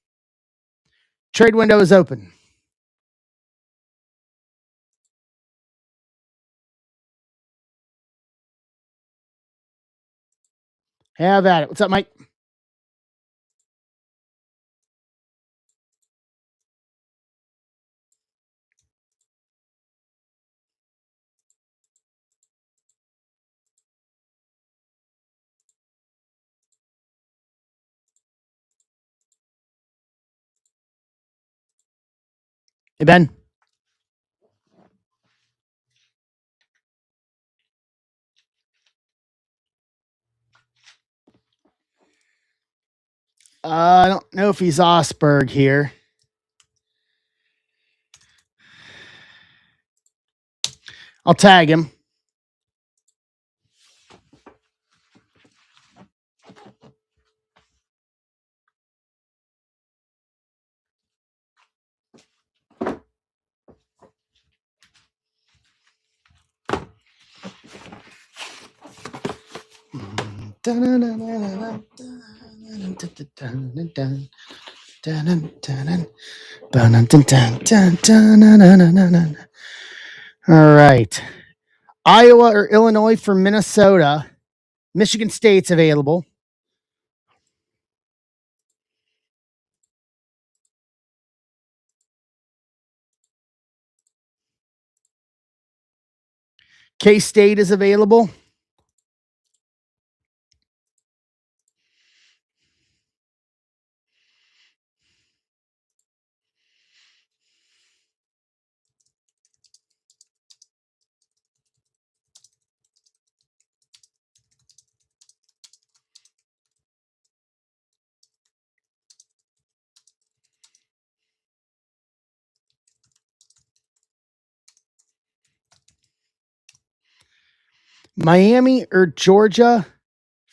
Trade window is open. Have at it. What's up, Mike? Hey, Ben. I don't know if he's Osberg here. I'll tag him. All right. Iowa or Illinois for Minnesota. Michigan State's available. K-State is available. Miami or Georgia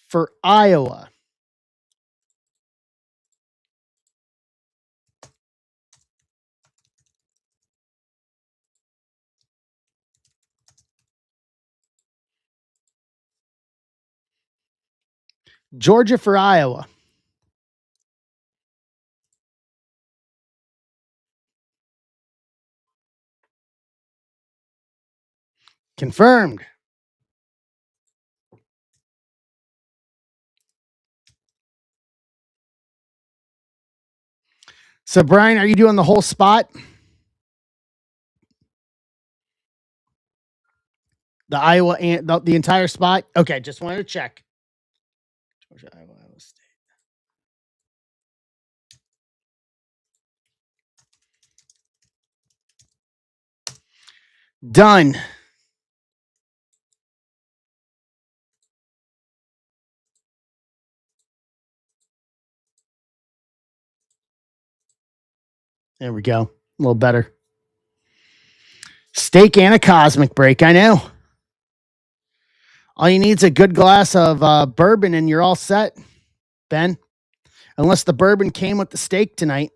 for Iowa. Georgia for Iowa. Confirmed. So, Brian, are you doing the whole spot? The Iowa and the entire spot? Okay, just wanted to check. Georgia, Iowa, Iowa State. Done. There we go. A little better. Steak and a cosmic break. I know. All you need is a good glass of bourbon and you're all set, Ben. Unless the bourbon came with the steak tonight.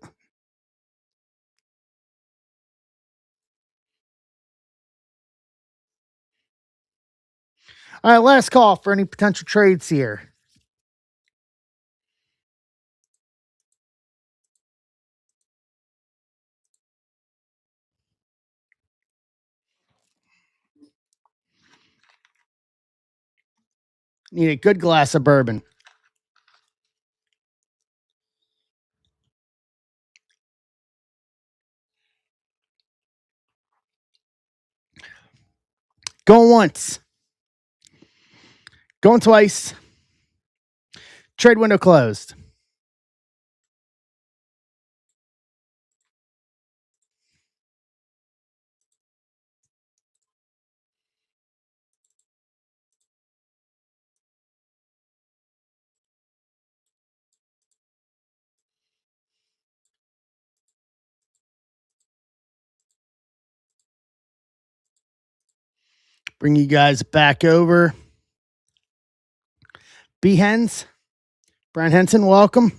All right, last call for any potential trades here. Need a good glass of bourbon. Going once. Going twice. Trade window closed. Bring you guys back over. B-Hens. Brian Henson, welcome.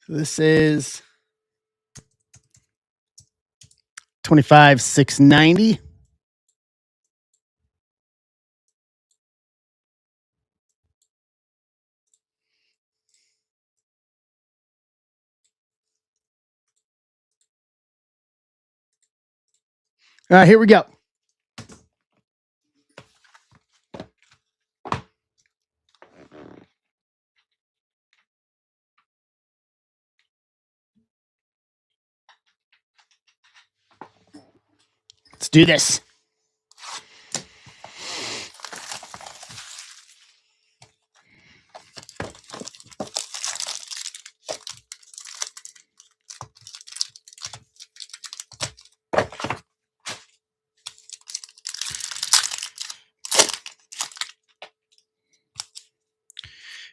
This is 25,690. All right, here we go. Let's do this.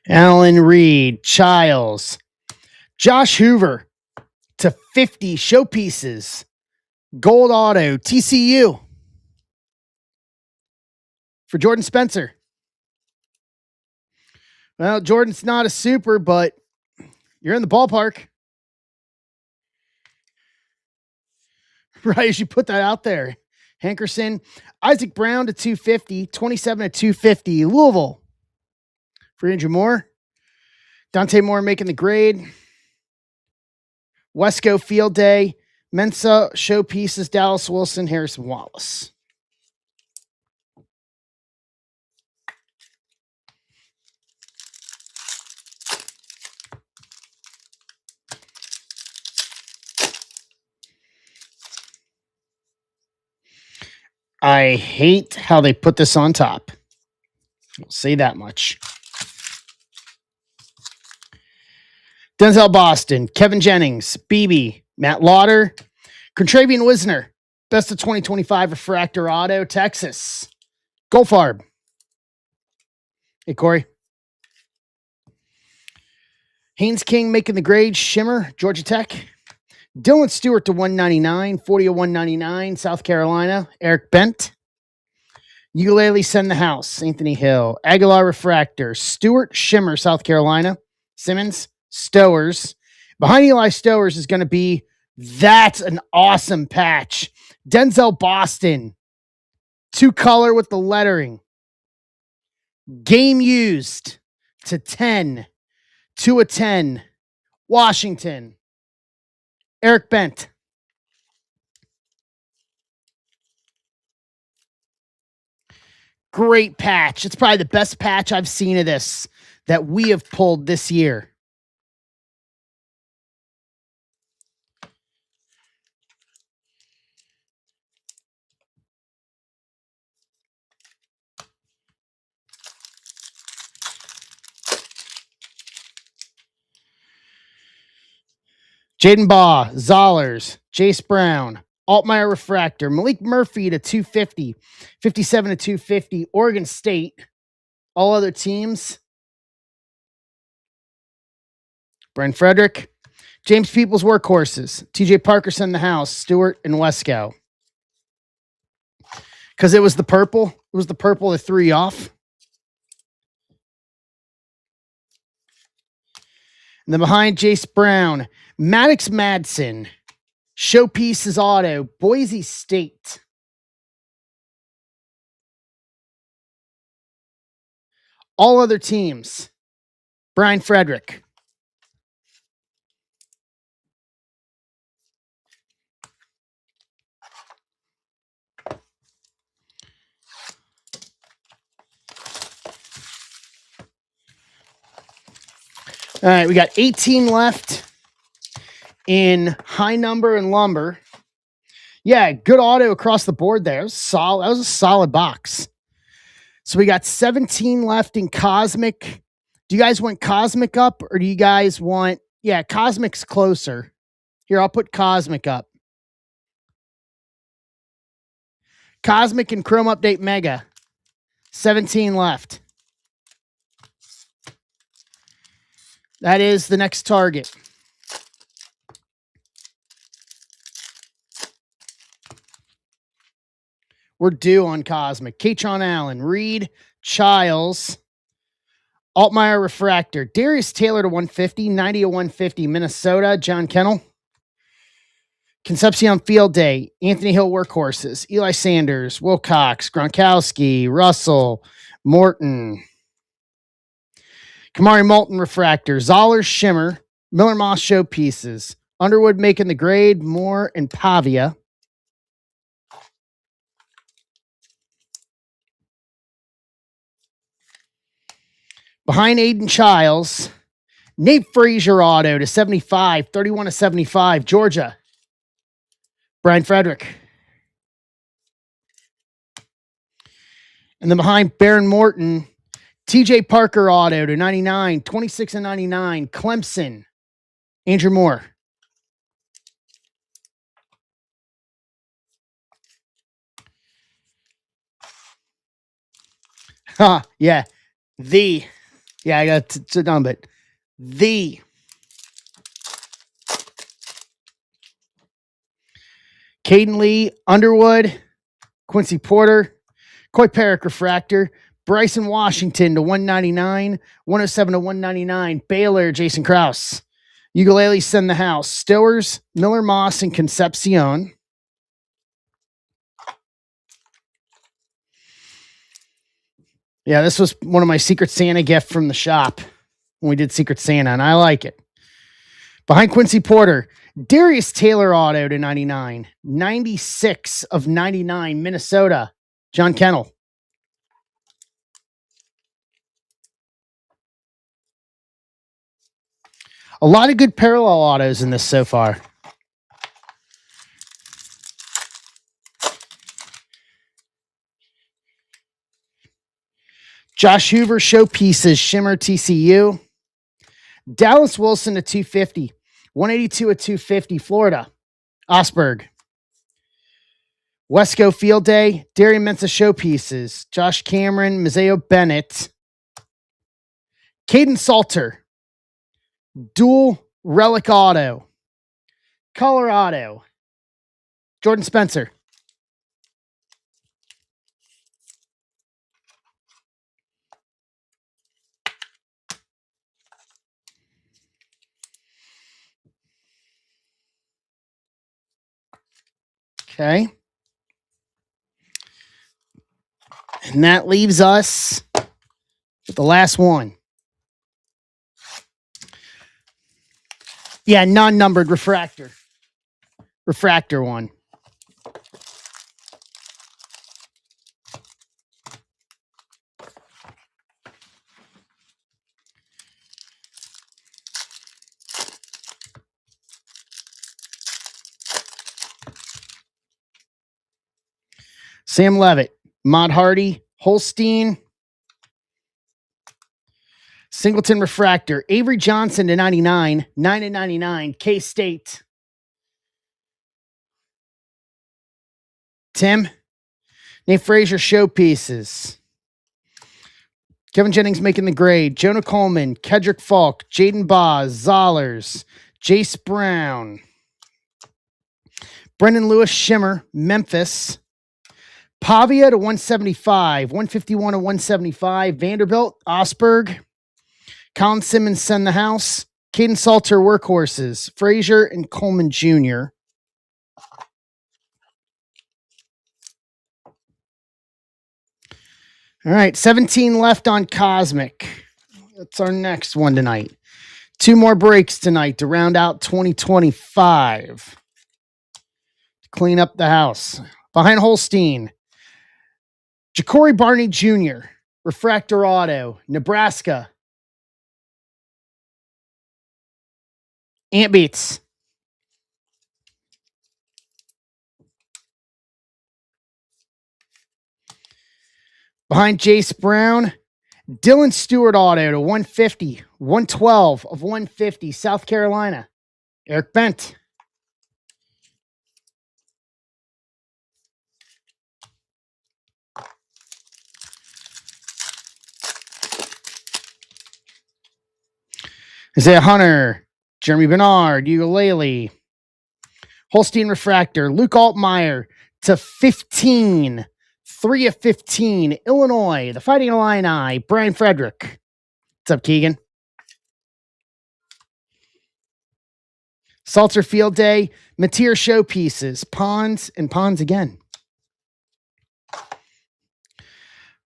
Alan Reed, Childs, Josh Hoover to 50 showpieces. Gold auto, TCU for Jordan Spencer. Well, Jordan's not a super, but you're in the ballpark. Right as you put that out there. Hankerson, Isaac Brown to 250, 27 to 250. Louisville for Andrew Moore. Dante Moore making the grade. Wesco Field Day. Mensa showpieces, Dallas Wilson, Harrison Wallace. I hate how they put this on top. I'll say that much. Denzel Boston, Kevin Jennings, BB, Matt Lauder, Contravian Wisner, best of 2025 Refractor Auto, Texas. Goldfarb. Hey, Corey. Haynes King making the grade, Shimmer, Georgia Tech. Dylan Stewart to 199, 40 to 199, South Carolina. Eric Bent. Ukulele Send the House, Anthony Hill. Aguilar Refractor, Stuart Shimmer, South Carolina. Simmons, Stowers. Behind Eli Stowers is going to be, that's an awesome patch. Denzel Boston, 2-color with the lettering. Game used to 10, 2/10. Washington. Eric Bent. Great patch. It's probably the best patch I've seen of this that we have pulled this year. Jaden Baugh, Zollers, Jace Brown, Altmaier Refractor, Malik Murphy to 250, 57 to 250, Oregon State. All other teams. Brian Frederick, James Peoples Workhorses, TJ Parker Send the House, Stewart and Wesco. Because it was the purple. It was the purple that threw you off. And then behind Jace Brown, Maddox Madsen, Showpieces Auto, Boise State. All other teams, Brian Frederick. All right, we got 18 left in high number and lumber. Yeah, good auto across the board there. It was solid. That was a solid box. So we got 17 left in Cosmic. Do you guys want Cosmic up or do you guys want... Yeah, Cosmic's closer. Here, I'll put Cosmic up. Cosmic and Chrome Update Mega. 17 left. That is the next target. We're due on Cosmic. Katron Allen, Reed, Childs, Altmaier Refractor, Darius Taylor to 150, 90 to 150, Minnesota, John Kennel. Concepcion Field Day, Anthony Hill Workhorses, Eli Sanders, Wilcox, Gronkowski, Russell, Morton. Kamari Moulton Refractor, Zollers Shimmer, Miller Moss Showpieces, Underwood making the grade, Moore and Pavia. Behind Aiden Childs, Nate Frazier Auto to 75, 31 to 75, Georgia. Brian Frederick. And then behind Baron Morton, TJ Parker Auto to 99, 26 and 99, Clemson, Andrew Moore. Yeah. Yeah, I got to dumb it. Caden Lee, Underwood, Quincy Porter, Coy Perrick Refractor, Bryson Washington to 199, 107 to 199, Baylor, Jason Krause. Ukulele Send the House, Stowers, Miller Moss, and Concepcion. Yeah, this was one of my Secret Santa gift from the shop when we did Secret Santa, and I like it. Behind Quincy Porter, Darius Taylor Auto to 99, 96 of 99, Minnesota, John Kennel. A lot of good parallel autos in this so far. Josh Hoover Showpieces, Shimmer TCU. Dallas Wilson to 250, 182 at 250, Florida, Osberg. Wesco Field Day, Darian Mensah Showpieces, Josh Cameron, Mazeo Bennett. Caden Salter, Dual Relic Auto, Colorado, Jordan Spencer. Okay. And that leaves us with the last one. Yeah, non-numbered refractor. Refractor one. Sam Levitt, Mod Hardy, Holstein, Singleton Refractor, Avery Johnson to 99, 9/99, K-State. Tim, Nate Frazier showpieces. Kevin Jennings making the grade. Jonah Coleman, Kedrick Falk, Jaden Boz, Zollers, Jace Brown, Brendan Lewis Shimmer, Memphis. Pavia to 175, 151 to 175, Vanderbilt, Osberg, Colin Simmons send the house, Caden Salter workhorses, Frazier and Coleman Jr. All right, 17 left on Cosmic. That's our next one tonight. 2 more breaks tonight to round out 2025. To clean up the house. Behind Holstein, Ja'Cory Barney Jr., Refractor Auto, Nebraska. Ant Beats. Behind Jace Brown, Dylan Stewart Auto to 150, 112 of 150, South Carolina. Eric Bent. Isaiah Hunter, Jeremy Bernard, Ukulele, Holstein Refractor, Luke Altmaier to 15, 3 of 15, Illinois, the Fighting Illini, Brian Frederick. What's up, Keegan? Salter Field Day, Mateer showpieces, Ponds, and Ponds again.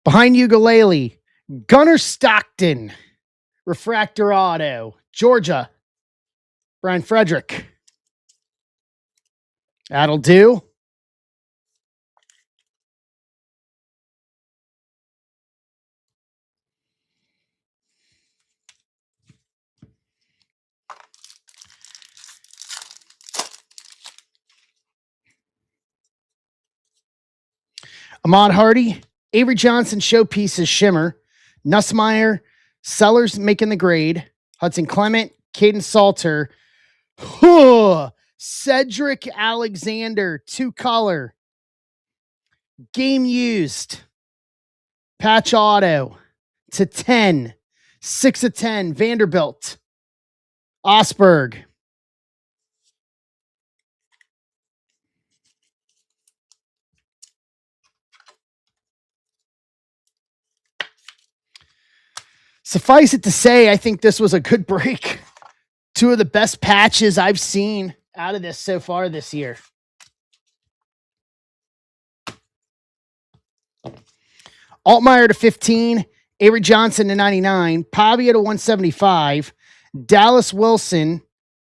Behind Ukulele, Gunnar Stockton, Refractor Auto, Georgia, Brian Frederick. That'll do. Ahmad Hardy, Avery Johnson showpieces, Shimmer, Nussmeier, Sellers making the grade, Hudson Clement, Caden Salter, Cedric Alexander, 2-color, game used, patch auto to 10, 6 of 10, Vanderbilt, Osberg. Suffice it to say, I think this was a good break. 2 of the best patches I've seen out of this so far this year. Altmaier to 15, Avery Johnson to 99, Pavia to 175, Dallas Wilson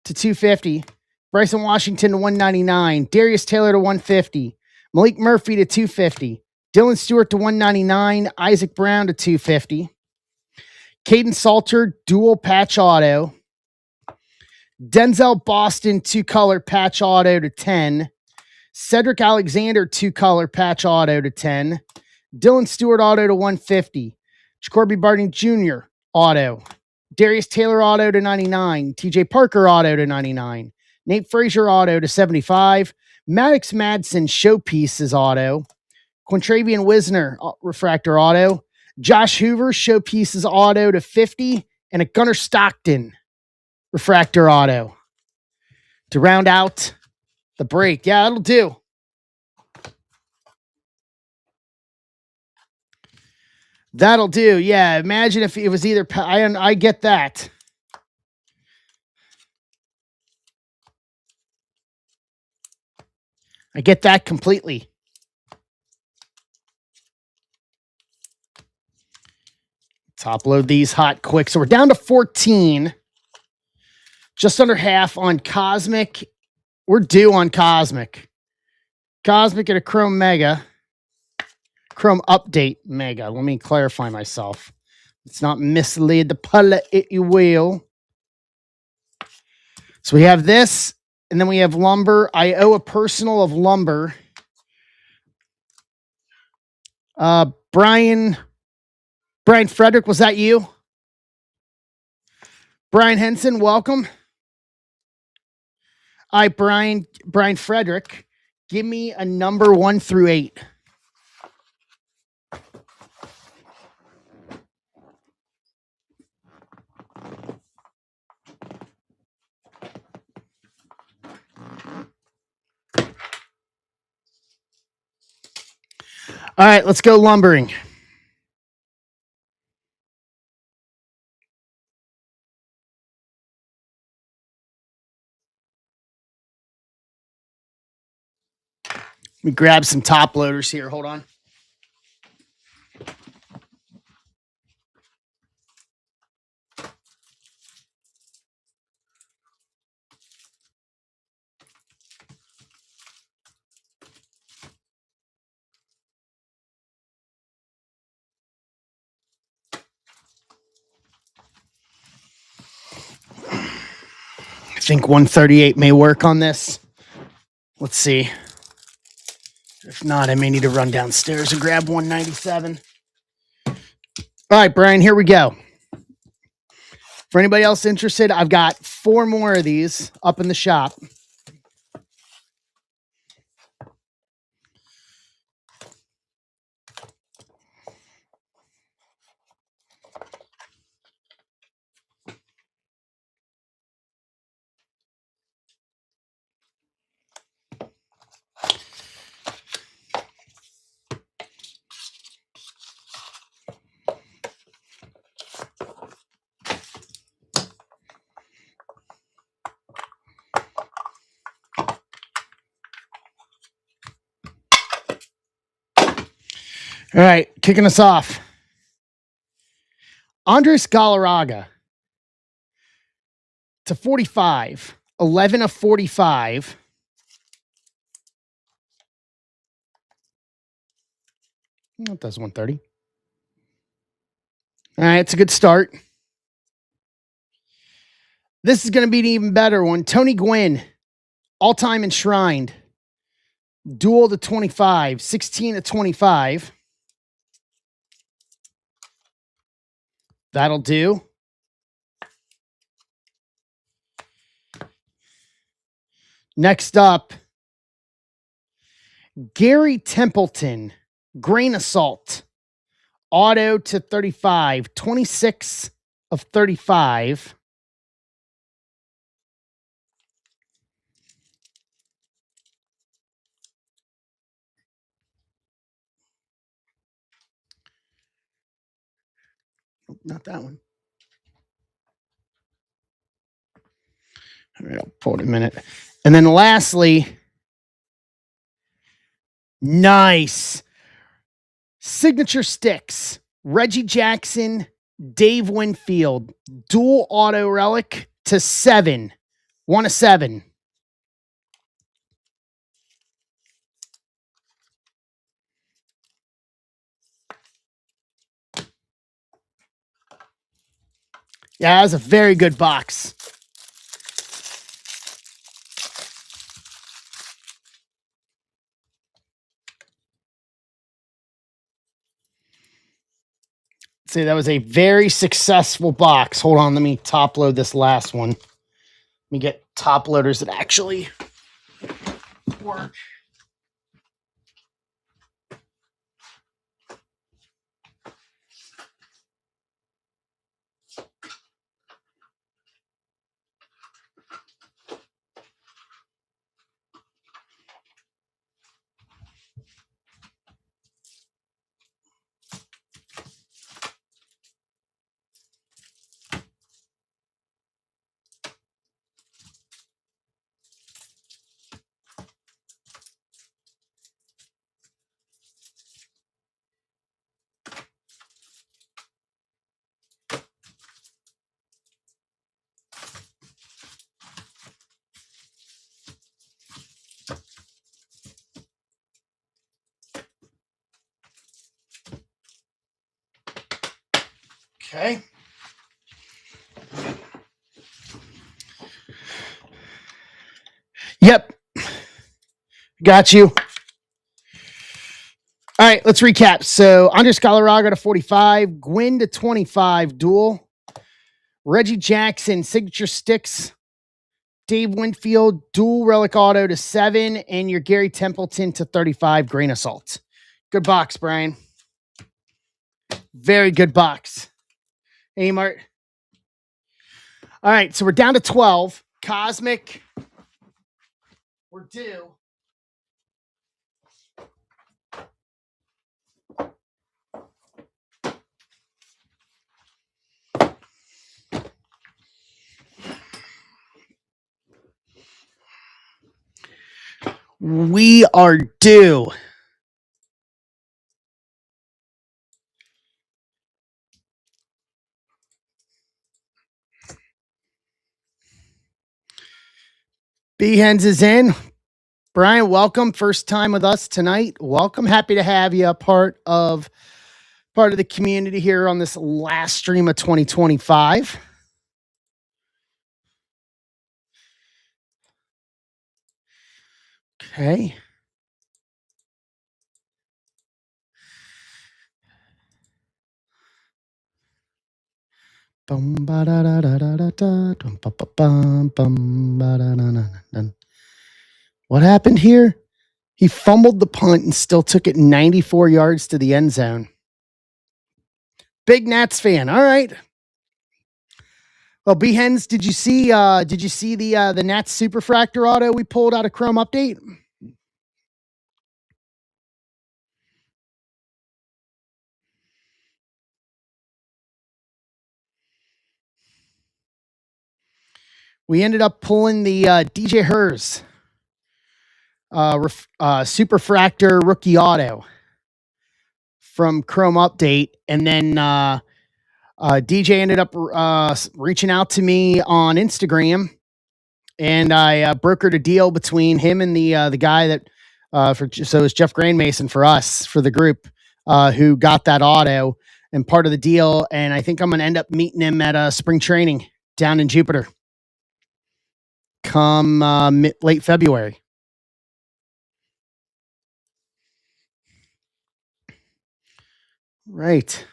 to 250, Bryson Washington to 199, Darius Taylor to 150, Malik Murphy to 250, Dylan Stewart to 199, Isaac Brown to 250, Caden Salter, dual patch auto, Denzel Boston, 2-color patch auto to 10, Cedric Alexander, 2-color patch auto to 10, Dylan Stewart auto to 150, Jacoby Barney Jr. auto, Darius Taylor auto to 99, TJ Parker auto to 99, Nate Frazier auto to 75, Maddox Madsen showpieces auto, Quintravian Wisner refractor auto, Josh Hoover showpieces auto to 50, and a Gunnar Stockton refractor auto to round out the break. Yeah, that'll do. That'll do. Yeah, imagine if it was either. I get that. I get that completely. Top load these hot quick. So we're down to 14. Just under half on Cosmic. We're due on Cosmic. Cosmic and a Chrome Mega. Chrome Update Mega. Let me clarify myself. It's not mislead the public, if you will. So we have this, and then we have Lumber. I owe a personal of Lumber. Brian Frederick, was that you? Brian Henson, welcome. All right, Brian Frederick, give me a number 1 through 8. All right, let's go lumbering. Let me grab some top loaders here. Hold on. I think 138 may work on this. Let's see. If not, I may need to run downstairs and grab 197. All right, Brian, here we go. For anybody else interested, I've got 4 more of these up in the shop. All right, kicking us off. Andres Galarraga to 45. 11 of 45. That does 130. All right, it's a good start. This is going to be an even better one. Tony Gwynn, all-time enshrined. Dual to 25. 16 to 25. That'll do. Next up, Gary Templeton, Grain of Salt, auto to 35, 26 of 35. Not that one. All right, I'll pull it in a minute. And then lastly, nice signature sticks. Reggie Jackson, Dave Winfield, dual auto relic to 7. 1 of 7. Yeah, that was a very good box. See, that was a very successful box. Hold on, let me top load this last one. Let me get top loaders that actually work. Okay. Yep. Got you. All right, let's recap. So Andres Galarraga to 45, Gwynn to 25, dual. Reggie Jackson, signature sticks. Dave Winfield, dual relic auto to 7, and your Gary Templeton to 35, grain of salt. Good box, Brian. Very good box. Hey, Mart. All right, so we're down to 12. Cosmic. We're due. We are due. B-Hens is in. Brian, welcome. First time with us tonight. Welcome. Happy to have you a part of the community here on this last stream of 2025. Okay. What happened here? He fumbled the punt and still took it 94 yards to the end zone. Big Nats fan. All right. Well, B-Hens, did you see the Nats Superfractor auto we pulled out of Chrome Update? We ended up pulling the DJ Hers Superfractor rookie auto from Chrome Update, and then DJ ended up reaching out to me on Instagram, and I brokered a deal between him and the guy that so it was Jeff Grandmason for us, for the group, who got that auto and part of the deal. And I think I'm going to end up meeting him at spring training down in Jupiter come late February. Right.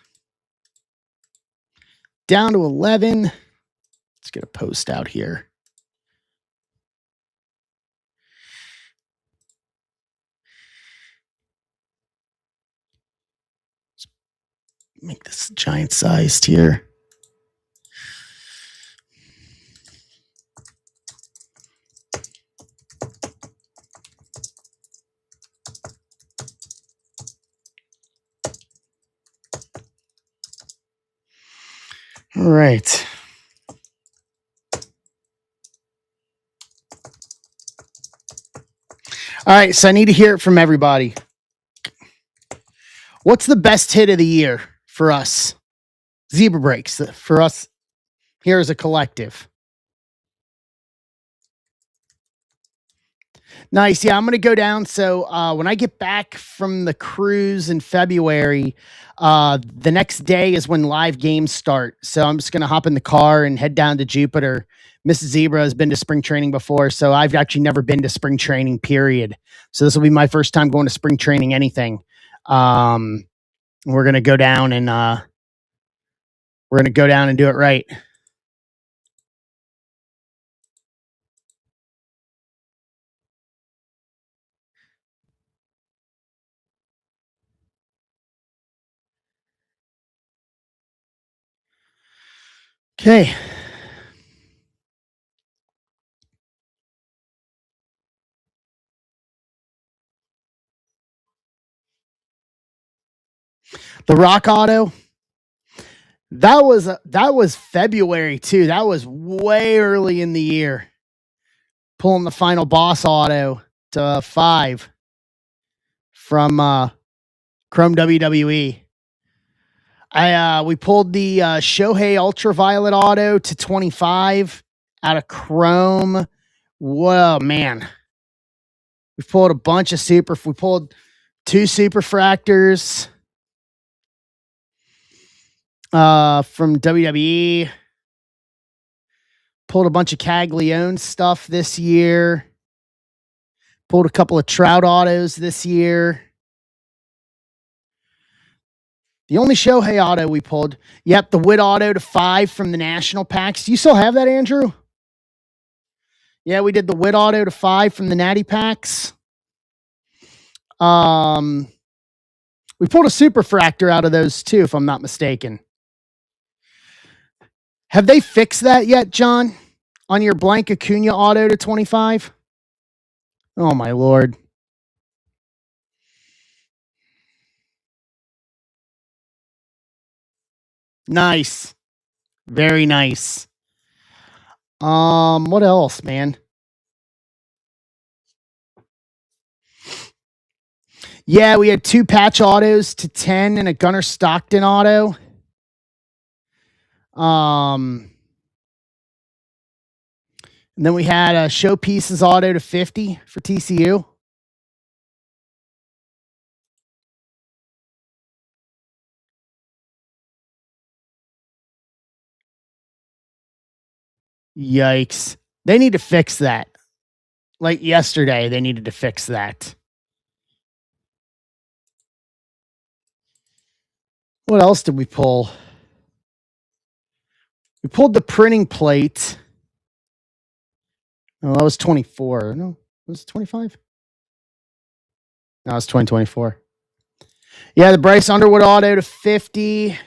Down to 11. Let's get a post out here. Make this giant sized here. All right. All right, so I need to hear it from everybody. What's the best hit of the year for us? Zebra breaks for us here as a collective. Nice. Yeah, I'm going to go down. So when I get back from the cruise in February, the next day is when live games start. So I'm just going to hop in the car and head down to Jupiter. Mrs. Zebra has been to spring training before, so I've actually never been to spring training, period. So this will be my first time going to spring training, anything. We're going to go down and do it right. Okay. The Rock Auto. That was February too. That was way early in the year. Pulling the final boss auto to 5 from Chrome WWE. We pulled the Shohei Ultraviolet auto to 25 out of Chrome. Whoa, man. We pulled a bunch of we pulled 2 Superfractors. from WWE. Pulled a bunch of Caglione stuff this year. Pulled a couple of Trout autos this year. The only Shohei auto we pulled, yep, the Witt auto to 5 from the national packs. Do you still have that, Andrew? Yeah, we did the Witt auto to 5 from the natty packs. We pulled a Superfractor out of those too, if I'm not mistaken. Have they fixed that yet, John? On your blank Acuna auto to 25? Oh, my Lord. Nice. Very nice. What else, man? Yeah, we had 2 patch autos to 10 and a Gunnar Stockton auto. And then we had a Showpieces auto to 50 for TCU. Yikes. They need to fix that. Like yesterday, they needed to fix that. What else did we pull? We pulled the printing plate. Oh, that was 24. No, was it 25? No, it's 2024. Yeah, the Bryce Underwood auto to 50.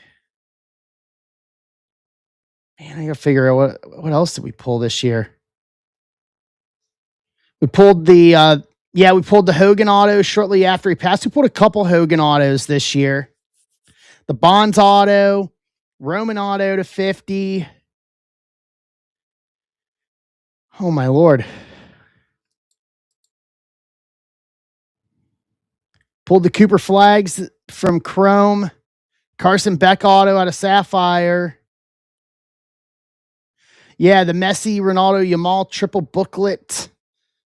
Man, I gotta figure out what else did we pull this year. We pulled the we pulled the Hogan auto shortly after he passed. We pulled a couple Hogan autos this year. The Bonds auto, Roman auto to 50. Oh my Lord. Pulled the Cooper Flags from Chrome. Carson Beck auto out of Sapphire. Yeah, the Messi Ronaldo Yamal triple booklet.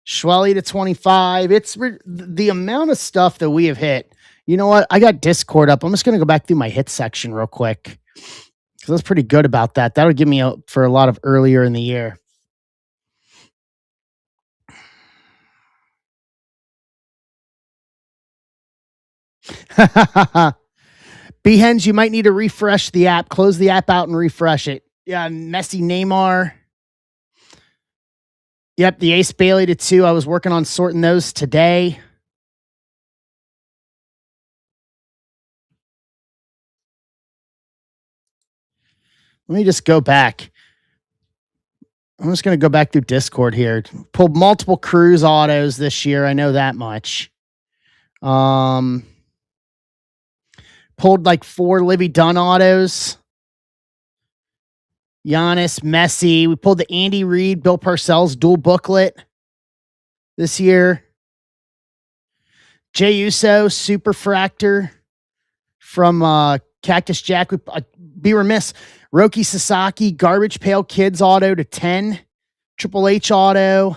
Schwelly to 25. It's the amount of stuff that we have hit. You know what? I got Discord up. I'm just going to go back through my hit section real quick because I was pretty good about that. That would give me for a lot of earlier in the year. Behens, you might need to refresh the app. Close the app out and refresh it. Yeah, Messi Neymar. Yep, the Ace Bailey to 2. I was working on sorting those today. Let me just go back. I'm just going to go back through Discord here. Pulled multiple Cruise autos this year. I know that much. Pulled like 4 Livy Dunn autos. Giannis, Messi. We pulled the Andy Reid, Bill Parcells dual booklet this year. Jey Uso, Superfractor from Cactus Jack. Be remiss. Roki Sasaki, Garbage Pail Kids auto to 10. Triple H auto.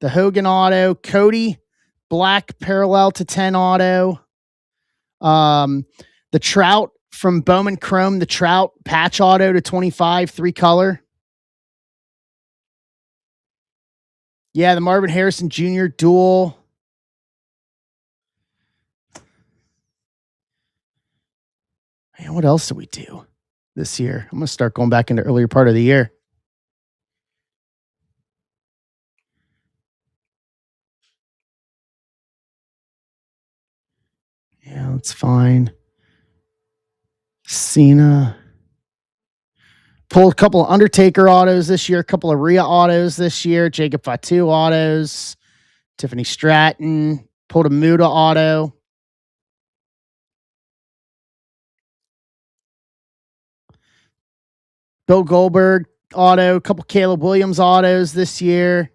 The Hogan auto. Cody, Black parallel to 10 auto. The Trout from Bowman Chrome, the Trout patch auto to 25, 3 color. Yeah, the Marvin Harrison Jr. dual. Man, what else did we do this year? I'm going to start going back into earlier part of the year. Yeah, that's fine. Cena. Pulled a couple of Undertaker autos this year, a couple of Rhea autos this year, Jacob Fatu autos, Tiffany Stratton. Pulled a Muda auto. Bill Goldberg auto, a couple Caleb Williams autos this year.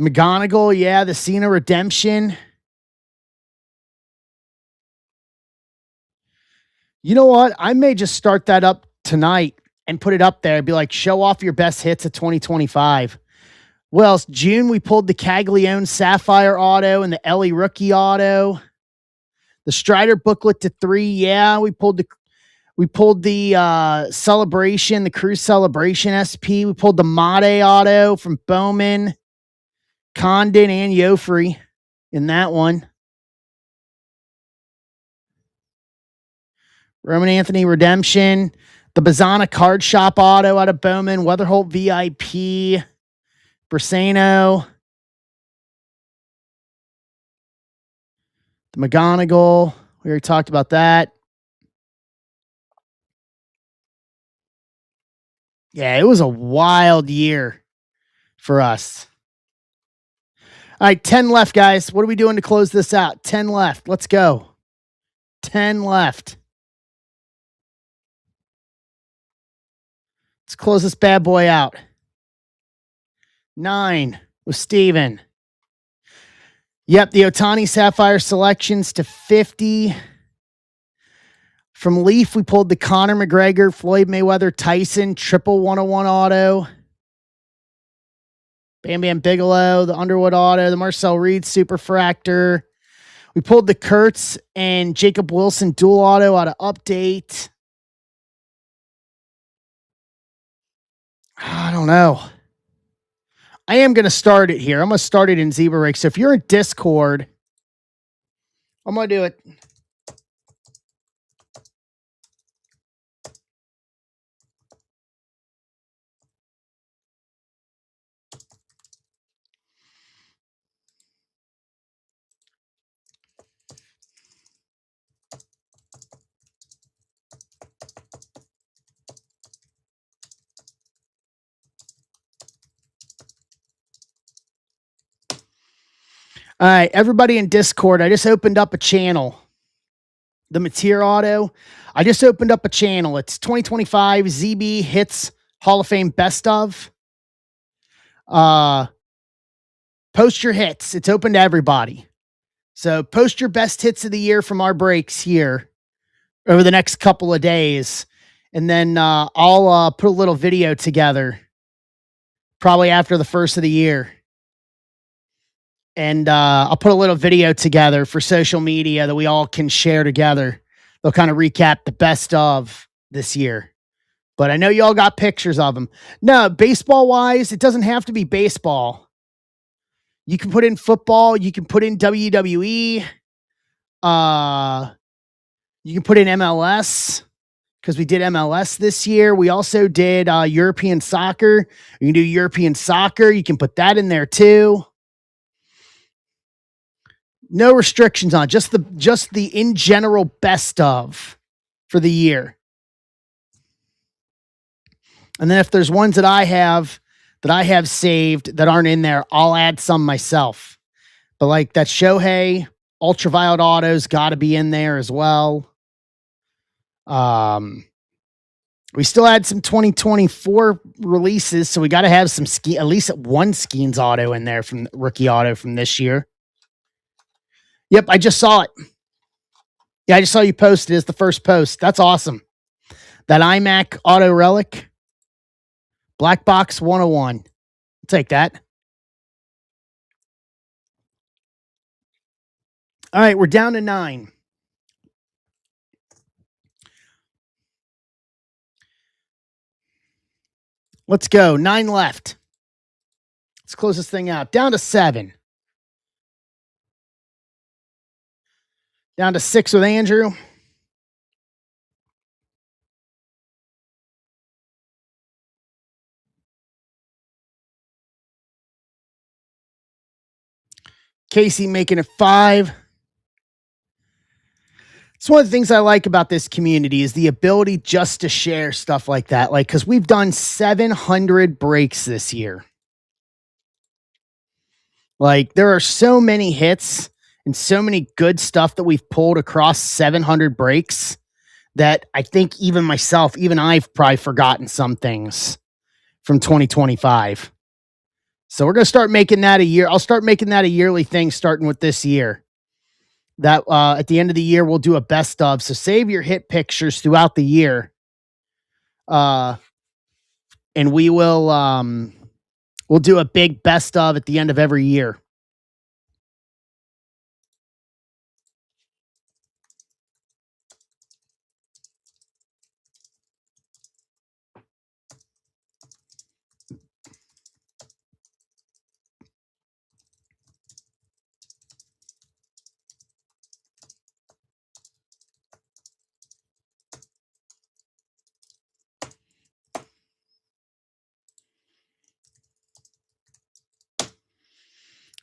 McGonigal, yeah, the Cena redemption. You know what? I may just start that up tonight and put it up there. Be like, show off your best hits of 2025. What else? June, we pulled the Caglione Sapphire auto and the Ellie rookie auto. The Strider booklet to 3. Yeah, we pulled the Celebration, the Cruise Celebration SP. We pulled the Mate auto from Bowman, Condon, and Joffrey in that one. Roman Anthony Redemption. The Bazana Card Shop auto out of Bowman. Weatherholt VIP. Briseno. The McGonigal. We already talked about that. Yeah, it was a wild year for us. All right, 10 left, guys. What are we doing to close this out? 10 left. Let's go. 10 left. Let's close this bad boy out. 9 with Steven. Yep, the Ohtani Sapphire selections to 50. From Leaf, we pulled the Conor McGregor, Floyd Mayweather, Tyson, triple 101 auto. Bam Bam Bigelow, the Underwood auto, the Marcel Reed Superfractor. We pulled the Kurtz and Jacob Wilson dual auto out of Update. I don't know. I am going to start it here. I'm going to start it in ZebraRig. So if you're in Discord, I'm going to do it. All right, everybody in Discord, I just opened up a channel. The Mateer Auto. I just opened up a channel. It's 2025 ZB Hits Hall of Fame Best of. Post your hits. It's open to everybody. So post your best hits of the year from our breaks here over the next couple of days. And then I'll put a little video together probably after the first of the year. And I'll put a little video together for social media that we all can share together. They'll kind of recap the best of this year. But I know you all got pictures of them. No, baseball-wise, it doesn't have to be baseball. You can put in football. You can put in WWE. You can put in MLS because we did MLS this year. We also did European soccer. You can do European soccer. You can put that in there too. No restrictions on just the in general best of for the year. And then if there's ones that I have saved that aren't in there, I'll add some myself. But like that Shohei Ultraviolet Auto's got to be in there as well. We still had some 2024 releases, so we got to have some at least one Skeens auto in there from rookie auto from this year. Yep, I just saw it. Yeah, I just saw you post it as the first post. That's awesome. That iMac Auto Relic. Black Box 101. I'll take that. All right, we're down to 9. Let's go. 9 left. Let's close this thing out. Down to 7. Down to 6 with Andrew. Casey making it 5. It's one of the things I like about this community is the ability just to share stuff like that. Like, because we've done 700 breaks this year. Like, there are so many hits and so many good stuff that we've pulled across 700 breaks that I think even myself, even I've probably forgotten some things from 2025. So we're going to start making that a year. I'll start making that a yearly thing starting with this year. That at the end of the year, we'll do a best of. So save your hit pictures throughout the year. And we'll We'll do a big best of at the end of every year.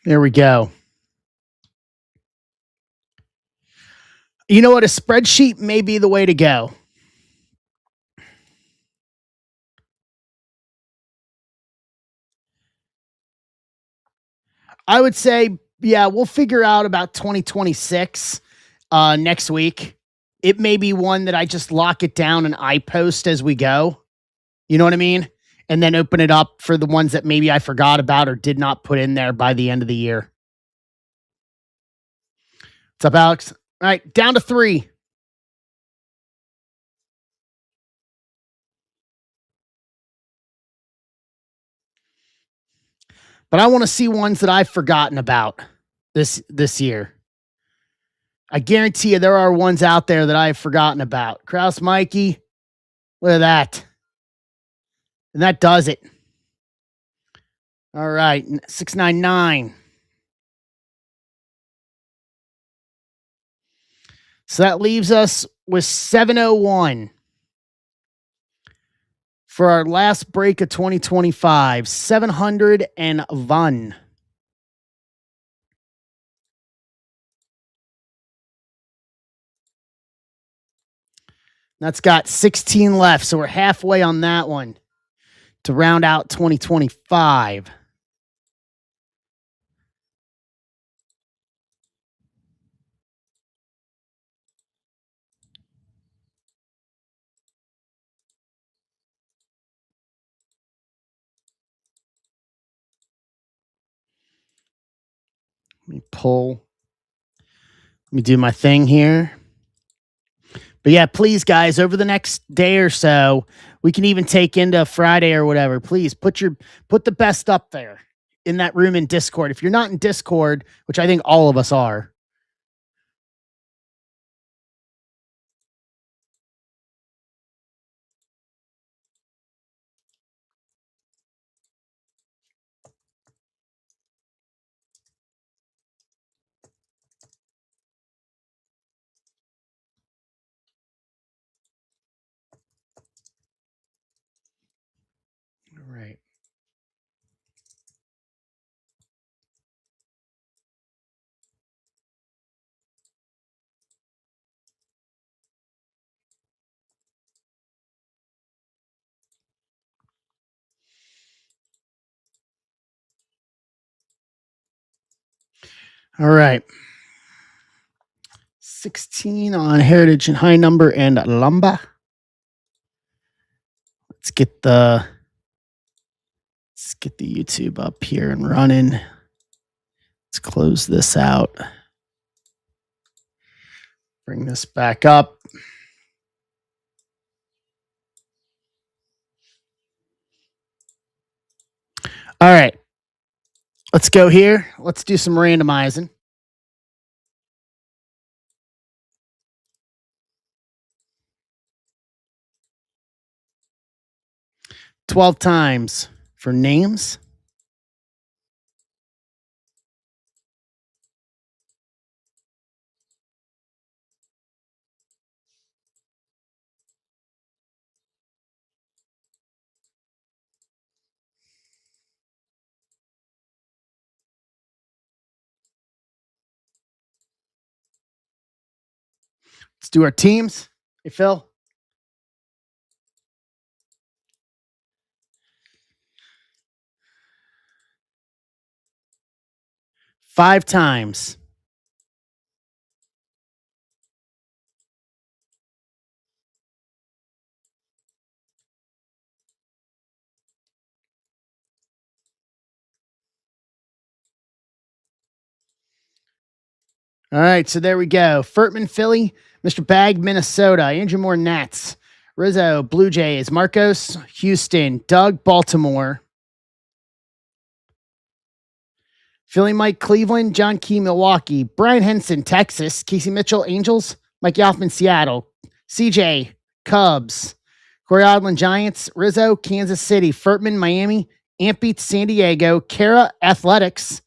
There we go. You know what? A spreadsheet may be the way to go. I would say, yeah, we'll figure out about 2026 next week. It may be one that I just lock it down and I post as we go. You know what I mean? And then open it up for the ones that maybe I forgot about or did not put in there by the end of the year. What's up, Alex? All right, down to 3. But I want to see ones that I've forgotten about this year. I guarantee you there are ones out there that I've forgotten about. Kraus Mikey, look at that. And that does it. All right, 699. So that leaves us with 701 for our last break of 2025. 701. That's got 16 left, so we're halfway on that one to round out 2025. Let me pull. Let me do my thing here. But yeah, please, guys, over the next day or so, we can even take into Friday or whatever. Please put the best up there in that room in Discord. If you're not in Discord, which I think all of us are. All right. All right. 16 on Heritage and High Number and Lumba. Let's get the YouTube up here and running. Let's close this out. Bring this back up. All right. Let's go here. Let's do some randomizing. $12 times for names. Let's do our teams. Hey, Phil. $5 times. All right, so there we go. Furtman, Philly. Mr. Bag, Minnesota. Andrew Moore, Nats. Rizzo, Blue Jays. Marcos, Houston. Doug, Baltimore. Philly Mike, Cleveland. John Key, Milwaukee. Brian Henson, Texas. Casey Mitchell, Angels. Mike Yalfman, Seattle. CJ, Cubs. Corey Odlin, Giants. Rizzo, Kansas City. Furtman, Miami. Ant beats San Diego. Kara, Athletics.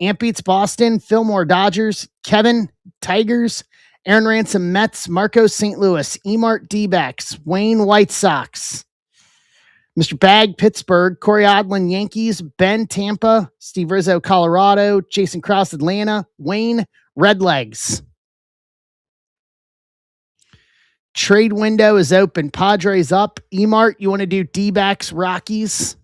Ant beats Boston. Fillmore, Dodgers. Kevin, Tigers. Aaron Ransom, Mets. Marco, St. Louis. Emart, D-backs. Wayne, White Sox. Mr. Bag, Pittsburgh. Corey Odlin, Yankees. Ben, Tampa. Steve Rizzo, Colorado. Jason Krause, Atlanta. Wayne, Redlegs. Trade window is open. Padres up. Emart, you want to do D-backs, Rockies?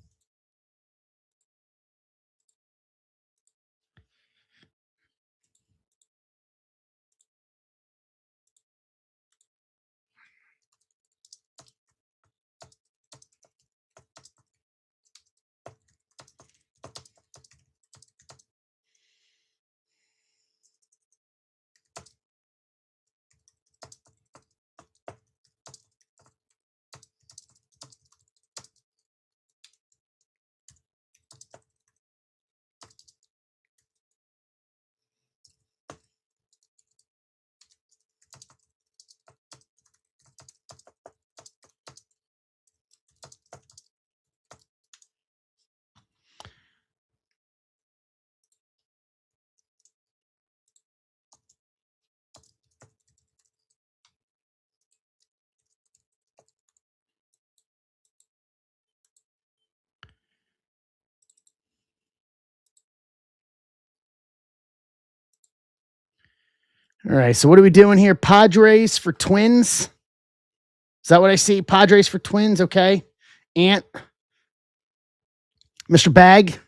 All right, so what are we doing here? Padres for Twins. Is that what I see? Padres for Twins, okay. Ant. Mr. Bag.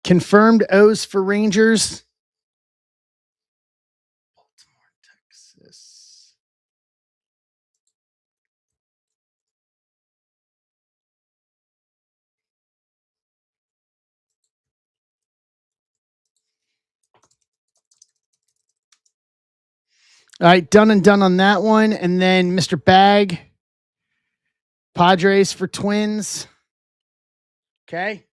Confirmed O's for Rangers. Baltimore, Texas. All right, done and done on that one. And then Mr. Bag. Padres for Twins. Okay.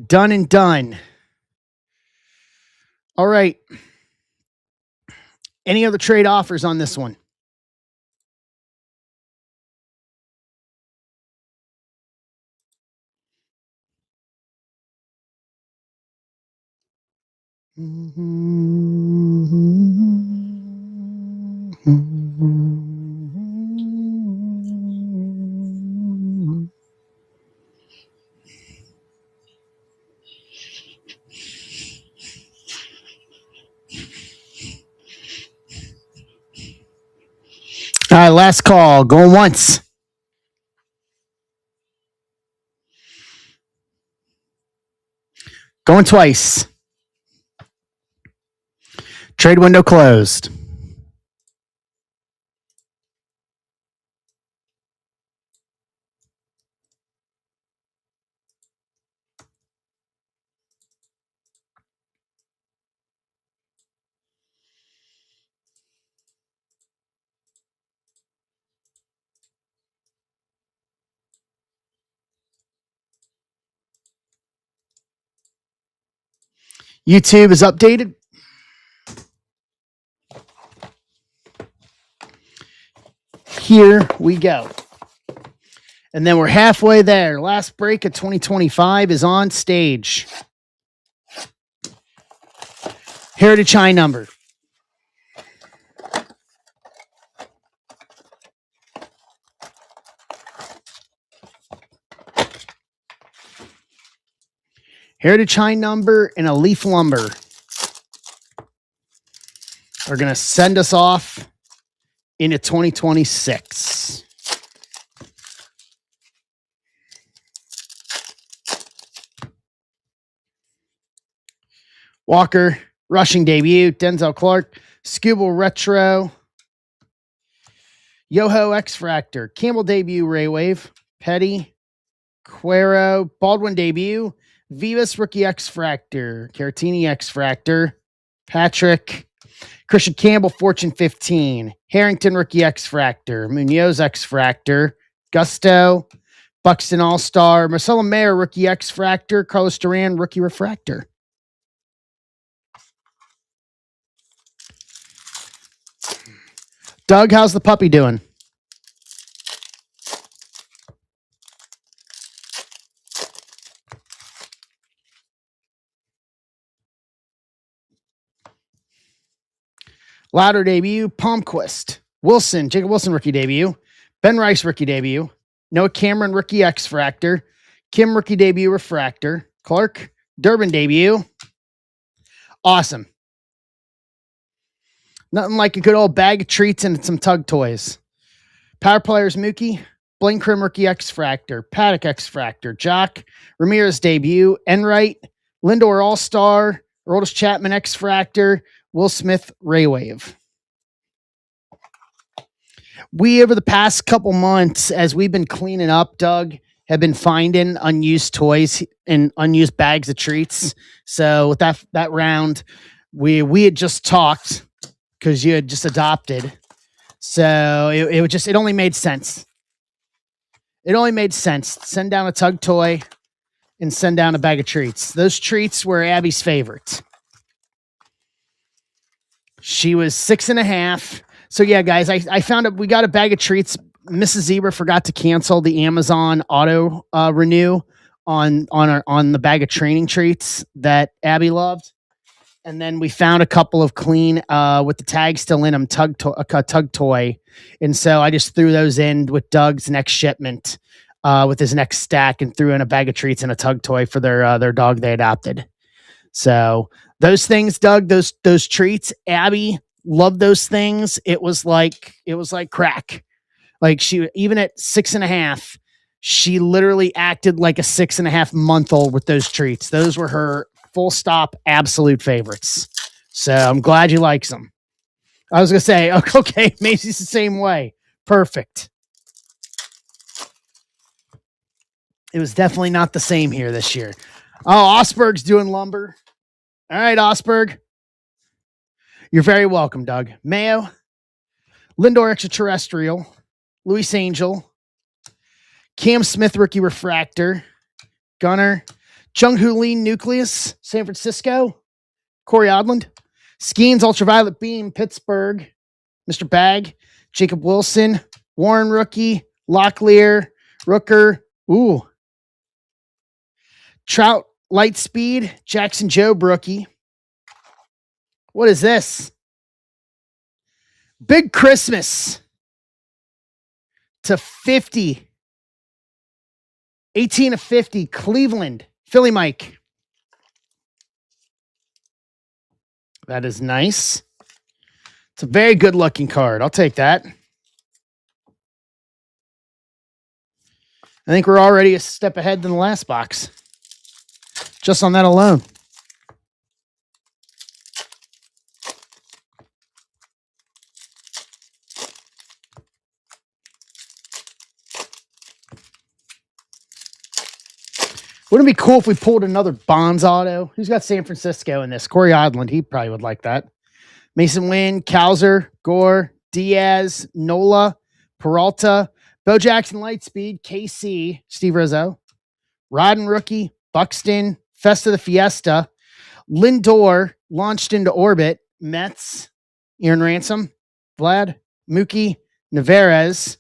Done and done. All right. Any other trade offers on this one? All right, last call. Going once. Going twice. Trade window closed. YouTube is updated. Here we go. And then we're halfway there. Last break of 2025 is on stage. Heritage High number. Heritage High number and a Leaf Lumber are going to send us off into 2026. Walker, Rushing debut, Denzel Clark. Skubal Retro. Yoho X-Fractor. Campbell debut, Ray Wave. Petty. Cuero. Baldwin debut. Vivas Rookie X-Fractor. Caratini X-Fractor. Patrick. Christian Campbell, Fortune 15. Harrington Rookie X-Fractor. Munoz X-Fractor. Gusto. Buxton All-Star. Marcelo Mayer Rookie X-Fractor. Carlos Duran Rookie Refractor. Doug, how's the puppy doing? Louder debut, Palmquist. Wilson, Jacob Wilson rookie debut. Ben Rice rookie debut. Noah Cameron rookie X-Fractor. Kim rookie debut Refractor. Clark, Durbin debut. Awesome. Nothing like a good old bag of treats and some Tug toys. Power Players Mookie. Blaine Crim rookie X-Fractor. Paddock X-Fractor. Jock. Ramirez debut. Enright. Lindor All-Star. Aroldis Chapman X-Fractor. Will Smith Ray Wave. We, over the past couple months, as we've been cleaning up, Doug, have been finding unused toys and unused bags of treats. So with that round, we had just talked because you had just adopted. So it only made sense. It only made sense. Send down a Tug toy and send down a bag of treats. Those treats were Abby's favorites. She was 6.5. So yeah, guys, I found out we got a bag of treats. Mrs. Zebra forgot to cancel the Amazon auto renew on the bag of training treats that Abby loved. And then we found a couple of clean with the tag still in them a Tug toy. And so I just threw those in with Doug's next shipment with his next stack and threw in a bag of treats and a Tug toy for their dog they adopted. So those things, Doug, those treats, Abby loved those things. It was like crack. Like she, even at 6.5, she literally acted like a 6.5-month-old with those treats. Those were her full stop absolute favorites. So I'm glad you likes them. I was going to say, okay, Macy's the same way. Perfect. It was definitely not the same here this year. Oh, Osberg's doing lumber. All right, Osberg. You're very welcome, Doug. Mayo, Lindor Extraterrestrial, Luis Angel, Cam Smith Rookie Refractor, Gunner, Jung-Hoo Lee Nucleus, San Francisco, Corey Odland, Skeens Ultraviolet Beam, Pittsburgh, Mr. Bag, Jacob Wilson, Warren Rookie, Locklear, Rooker, Trout Lightspeed, Jackson Jobe Rookie. What is this? Big Christmas to 50. 18 of 50. Cleveland. Philly Mike. That is nice. It's a very good looking card. I'll take that. I think we're already a step ahead than the last box. Just on that alone. Wouldn't it be cool if we pulled another Bonds auto? Who's got San Francisco in this? Corey Odland. He probably would like that. Mason Wynn, Cowser, Gore, Diaz, Nola, Peralta, Bo Jackson Lightspeed, KC, Steve Rizzo, Rodden Rookie, Buxton, Festa the Fiesta, Lindor launched into orbit, Mets, Aaron Ransom, Vlad, Mookie, Navarez,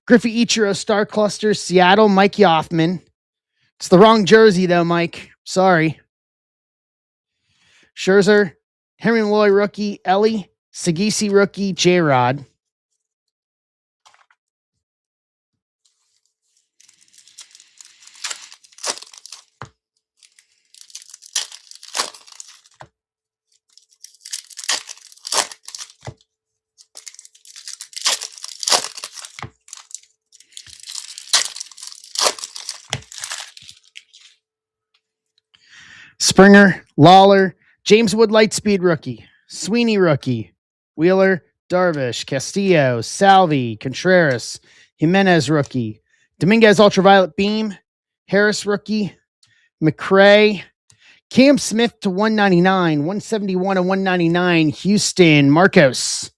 Griffey Ichiro Star Cluster, Seattle, Mikey Hoffman. It's the wrong jersey, though, Mike. Sorry. Scherzer, Henry Malloy rookie, Ellie, Sagisi rookie, J-Rod. Springer, Lawler, James Wood Lightspeed rookie. Sweeney rookie. Wheeler, Darvish, Castillo, Salvi, Contreras, Jimenez rookie. Dominguez Ultraviolet Beam. Harris rookie. McRae. Cam Smith to 199. 171 and 199. Houston. Marcos.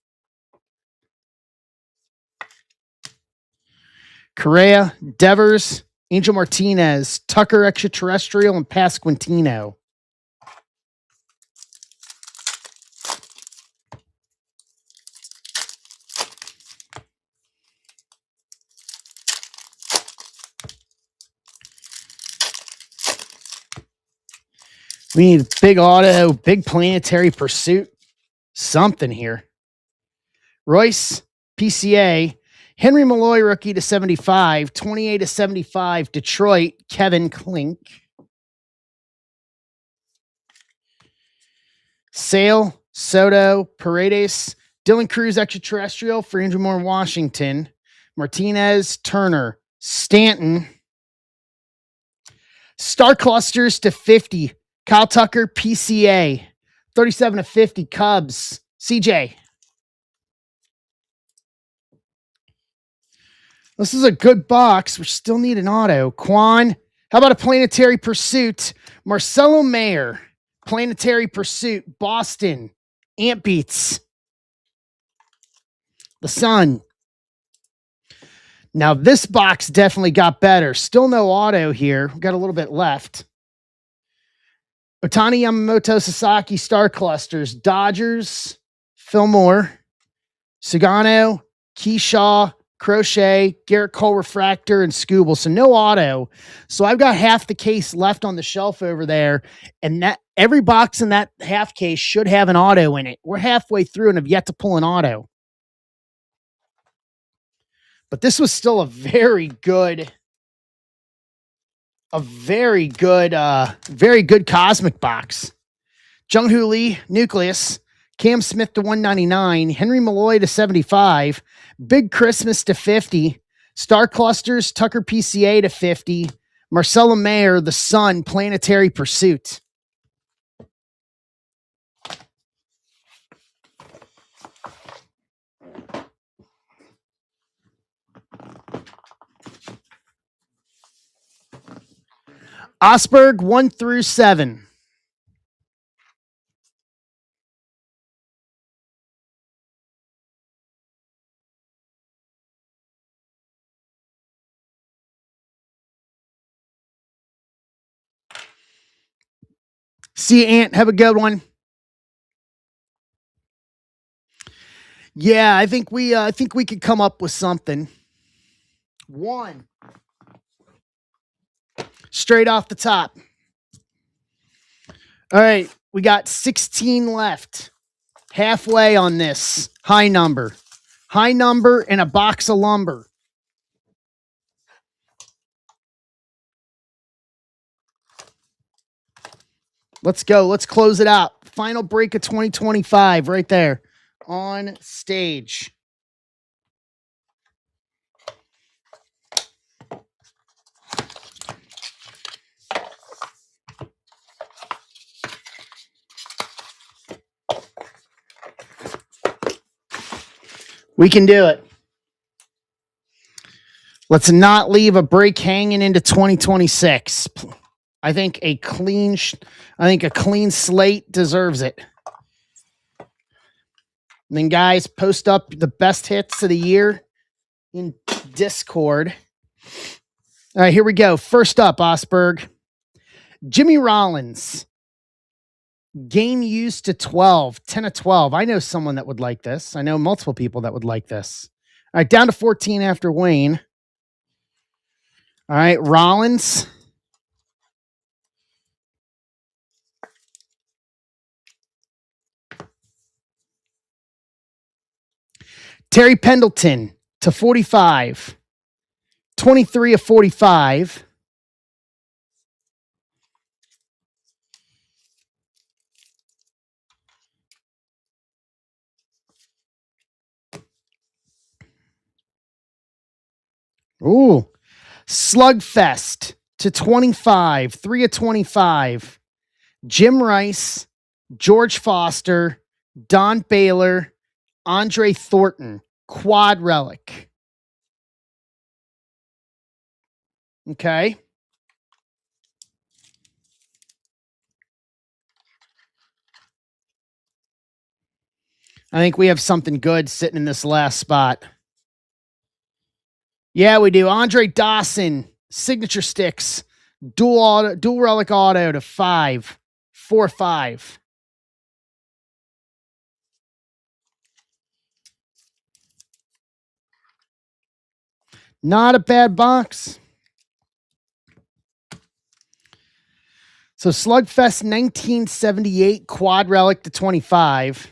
Correa, Devers, Angel Martinez, Tucker Extraterrestrial, and Pasquantino. We need big auto, big planetary pursuit, something here. Royce, PCA, Henry Malloy, rookie to 75, 28 to 75, Detroit, Kevin Klink. Sale, Soto, Paredes, Dylan Cruz, Extraterrestrial for Andrew Moore, Washington. Martinez, Turner, Stanton. Star Clusters to 50, Kyle Tucker, PCA, 37 to 50, Cubs, CJ. This is a good box. We still need an auto. Quan, how about a planetary pursuit? Marcelo Mayer, planetary pursuit, Boston, Ant Beats. The Sun. Now this box definitely got better. Still no auto here. We've got a little bit left. Otani, Yamamoto, Sasaki, Star Clusters, Dodgers, Fillmore, Sugano, Keyshaw, Crochet, Garrett Cole Refractor, and Scooble. So no auto. So I've got half the case left on the shelf over there, and that every box in that half case should have an auto in it. We're halfway through and have yet to pull an auto. But this was still a very good cosmic box. Jung-Hoo Lee, Nucleus, Cam Smith to 199, Henry Malloy to 75, Big Christmas to 50, Star Clusters, Tucker PCA to 50, Marcelo Mayer, The Sun, Planetary Pursuit. Osberg 1 through 7. See you, Ant. Have a good one. Yeah, I think we could come up with something. One. Straight off the top. All right, we got 16 left. Halfway on this high number. High number and a box of lumber. Let's go. Let's close it out. Final break of 2025 right there on stage. We can do it. Let's not leave a break hanging into 2026. I think a clean slate deserves it. And then guys, post up the best hits of the year in Discord. All right, here we go. First up, Osberg. Jimmy Rollins. Game used to 12, 10 of 12. I know someone that would like this. I know multiple people that would like this. All right, down to 14 after Wayne. All right, Rollins. Terry Pendleton to 45. 23 of 45. Ooh. Slugfest to 25. 3 of 25. Jim Rice, George Foster, Don Baylor, Andre Thornton, quad relic. Okay. I think we have something good sitting in this last spot. Yeah, we do. Andre Dawson, signature sticks, dual relic auto to 5, 4-5. Not a bad box. So Slugfest 1978 quad relic to 25,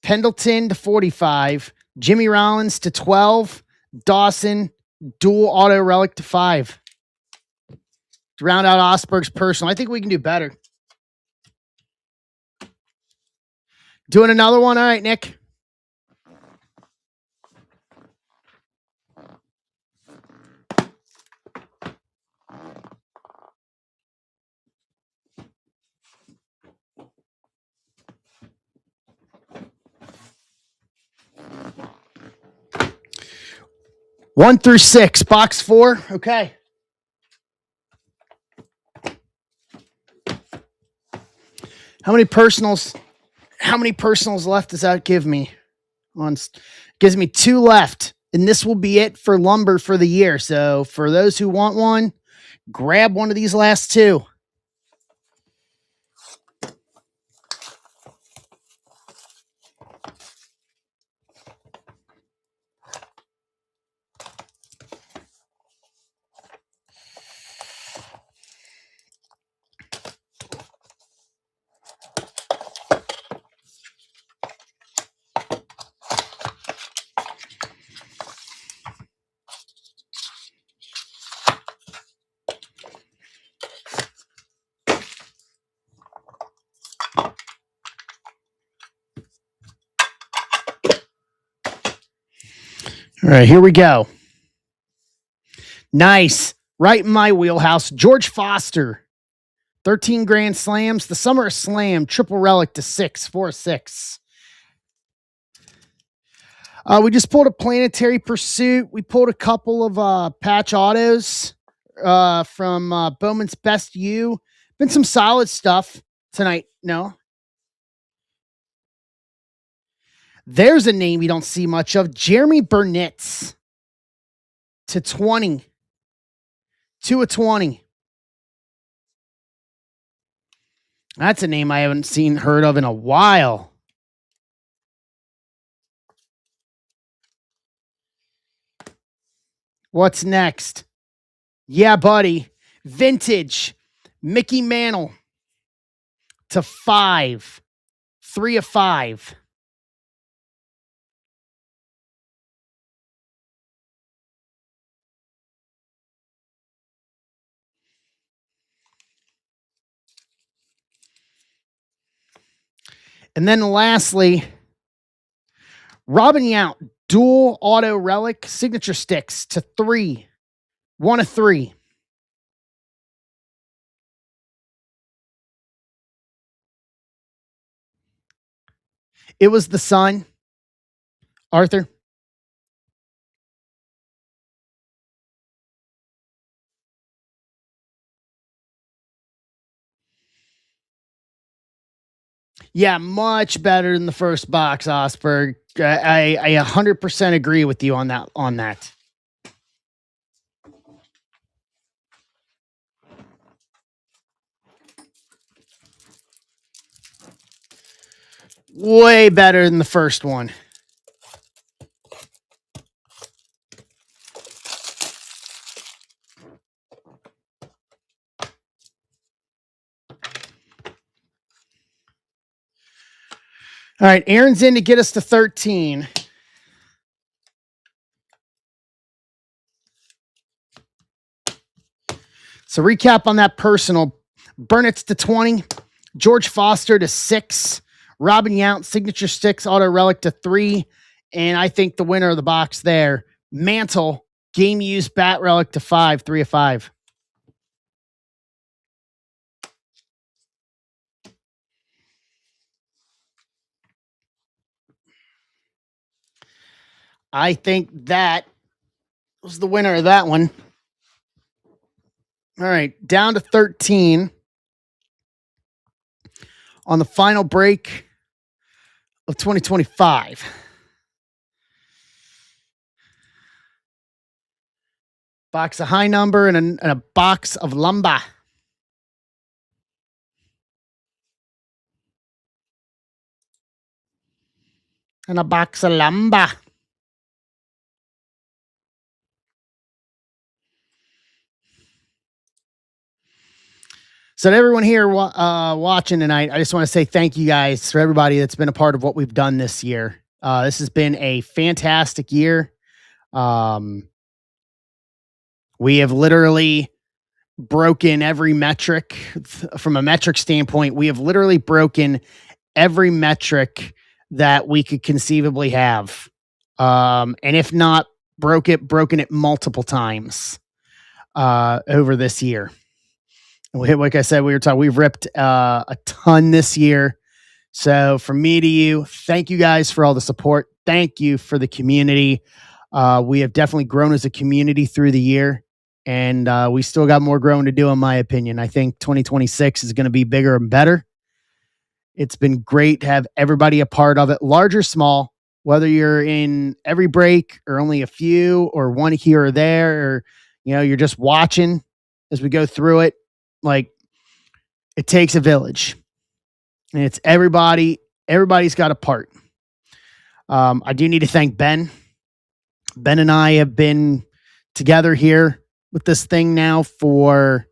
Pendleton to 45, Jimmy Rollins to 12, Dawson dual auto relic to 5. To round out Osberg's personal. I think we can do better. Doing another one? All right, Nick. One through 6, box 4. Okay. How many personals left does that give me? Gives me 2 left, and this will be it for lumber for the year. So for those who want one, grab one of these last 2. All right, here we go. Nice. Right in my wheelhouse. George Foster. 13 Grand Slams. The Summer of Slam. Triple relic to 6, 4-6. We just pulled a Planetary Pursuit. We pulled a couple of patch autos from Bowman's Best U. Been some solid stuff tonight. No. There's a name you don't see much of. Jeremy Burnitz to 20. 2 of 20. That's a name I haven't heard of in a while. What's next? Yeah, buddy. Vintage. Mickey Mantle to 5. 3 of 5. And then lastly, Robin Yount, dual auto relic signature sticks to 3. 1 of 3. It was the sun. Arthur. Yeah, much better than the first box, Osberg. I 100% agree with you on that. Way better than the first one. All right, Aaron's in to get us to 13. So recap on that personal. Burnitz to 20. George Foster to 6. Robin Yount, signature sticks, auto relic to 3. And I think the winner of the box there, Mantle, game used bat relic to 5, 3 of 5. I think that was the winner of that one. All right, down to 13 on the final break of 2025. Box of high number and a box of lumber. And a box of lumber. So to everyone here watching tonight, I just want to say thank you guys for everybody that's been a part of what we've done this year. This has been a fantastic year. We have literally broken every metric from a metric standpoint. We have literally broken every metric that we could conceivably have. And if not broken it multiple times over this year. Like I said, we've ripped a ton this year. So from me to you, thank you guys for all the support. Thank you for the community. We have definitely grown as a community through the year, and we still got more growing to do, in my opinion. I think 2026 is going to be bigger and better. It's been great to have everybody a part of it, large or small, whether you're in every break or only a few or one here or there, or you're just watching as we go through it. Like, it takes a village, and it's everybody. Everybody's got a part. I do need to thank Ben. Ben and I have been together here with this thing now for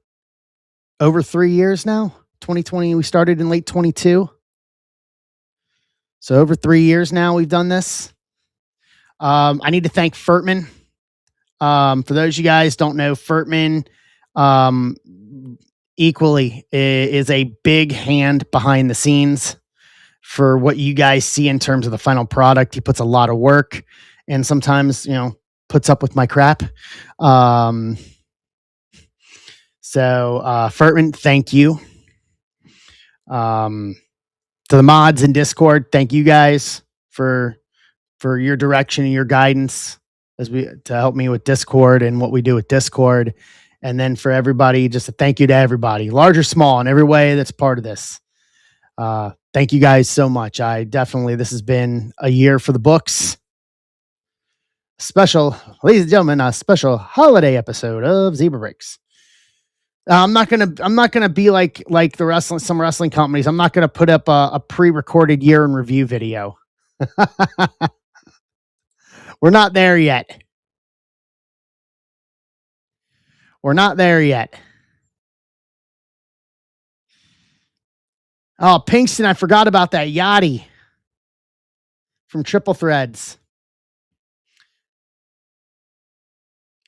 over 3 years now. 2020, we started in late 22. So over 3 years now we've done this. I need to thank Furtman. For those of you guys don't know, Furtman equally is a big hand behind the scenes for what you guys see in terms of the final product. He puts a lot of work and sometimes, puts up with my crap. So Furtman, thank you. To the mods in Discord, thank you guys for your direction and your guidance to help me with Discord and what we do with Discord. And then for everybody, just a thank you to everybody, large or small, in every way that's part of this. Thank you guys so much. This has been a year for the books. Ladies and gentlemen, a special holiday episode of Zebra Breaks. I'm not gonna be like some wrestling companies. I'm not gonna put up a pre-recorded year in review video. We're not there yet. Oh, Pinkston, I forgot about that. Yachty from Triple Threads.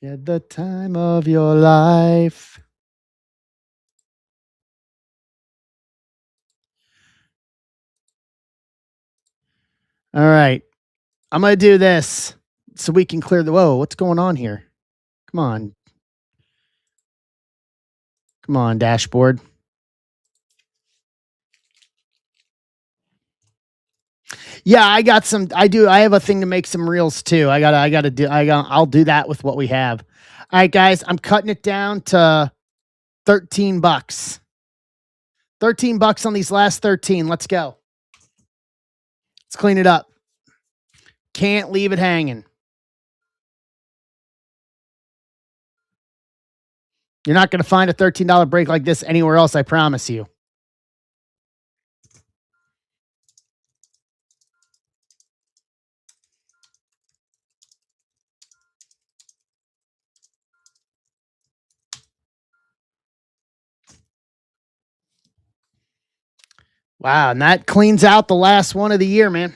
At the time of your life. All right. I'm going to do this so we can clear the... Whoa, what's going on here? Come on. Come on, dashboard. Yeah, I got some... I have a thing to make some reels too. I'll do that with what we have. All right, guys, I'm cutting it down to $13. $13 on these last 13. Let's go. Let's clean it up. Can't leave it hanging. You're not going to find a $13 break like this anywhere else, I promise you. Wow, and that cleans out the last one of the year, man.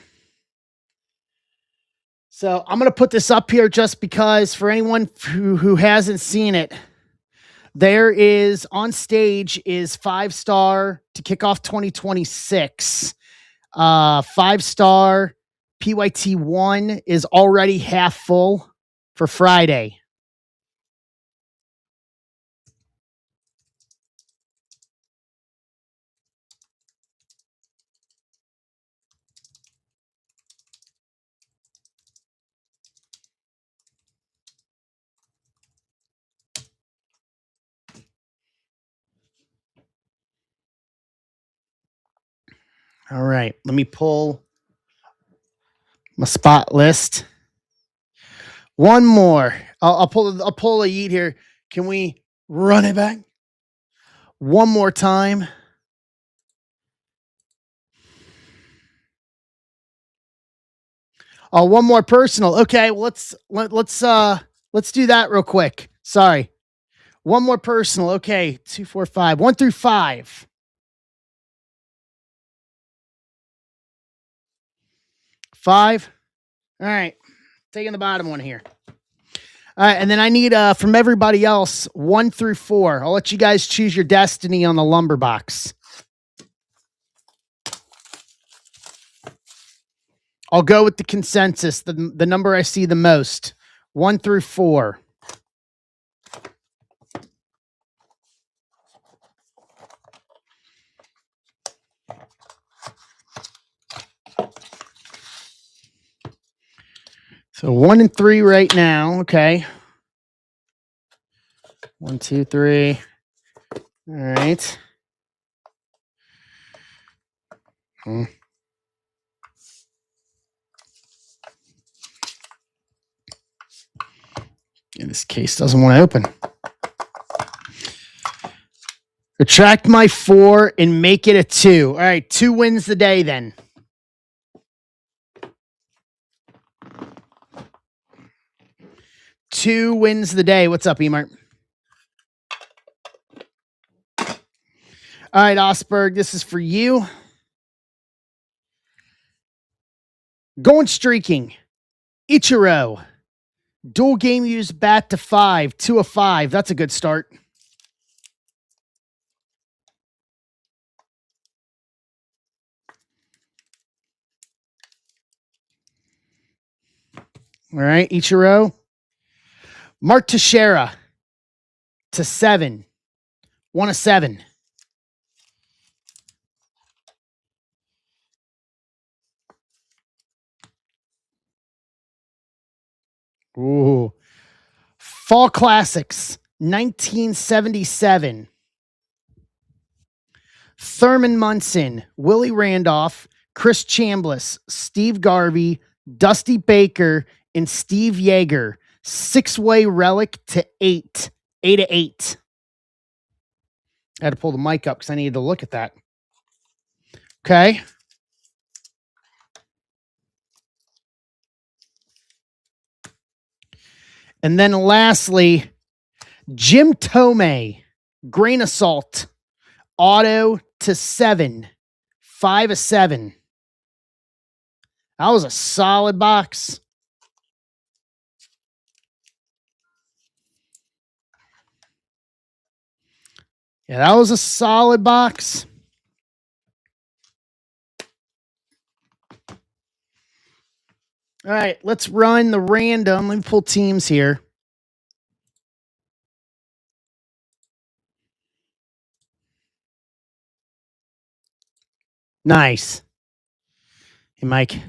So I'm going to put this up here just because for anyone who hasn't seen it, there is on stage is 5-star to kick off 2026. 5-star PYT1 is already half full for Friday. All right. Let me pull my spot list. One more. I'll pull a yeet here. Can we run it back one more time? Oh, one more personal. Okay, well, let's do that real quick. Sorry. One more personal. Okay, 2, 4, 5. 1 through 5. 5. All right. Taking the bottom one here. All right, and then I need from everybody else 1 through 4. I'll let you guys choose your destiny on the lumber box. I'll go with the consensus, the number I see the most. 1 through 4. So 1 and 3 right now. Okay. 1, 2, 3. All right. Yeah, this case doesn't want to open. Retract my 4 and make it a 2. All right, 2 wins the day then. Two wins the day. What's up, Emart? All right, Osberg, this is for you. Going streaking. Ichiro. Dual game use bat to 5. 2 of 5. That's a good start. All right, Ichiro. Mark Teixeira to 7. 1 of 7. Ooh. Fall Classics, 1977. Thurman Munson, Willie Randolph, Chris Chambliss, Steve Garvey, Dusty Baker, and Steve Yeager. 6-way relic to 8. 8 of 8. I had to pull the mic up because I needed to look at that. Okay. And then lastly, Jim Thome, Grain of Salt, auto to 7. 5 of 7. That was a solid box. Yeah, that was a solid box. All right, let's run the random. Let me pull teams here. Nice. Hey, Mike.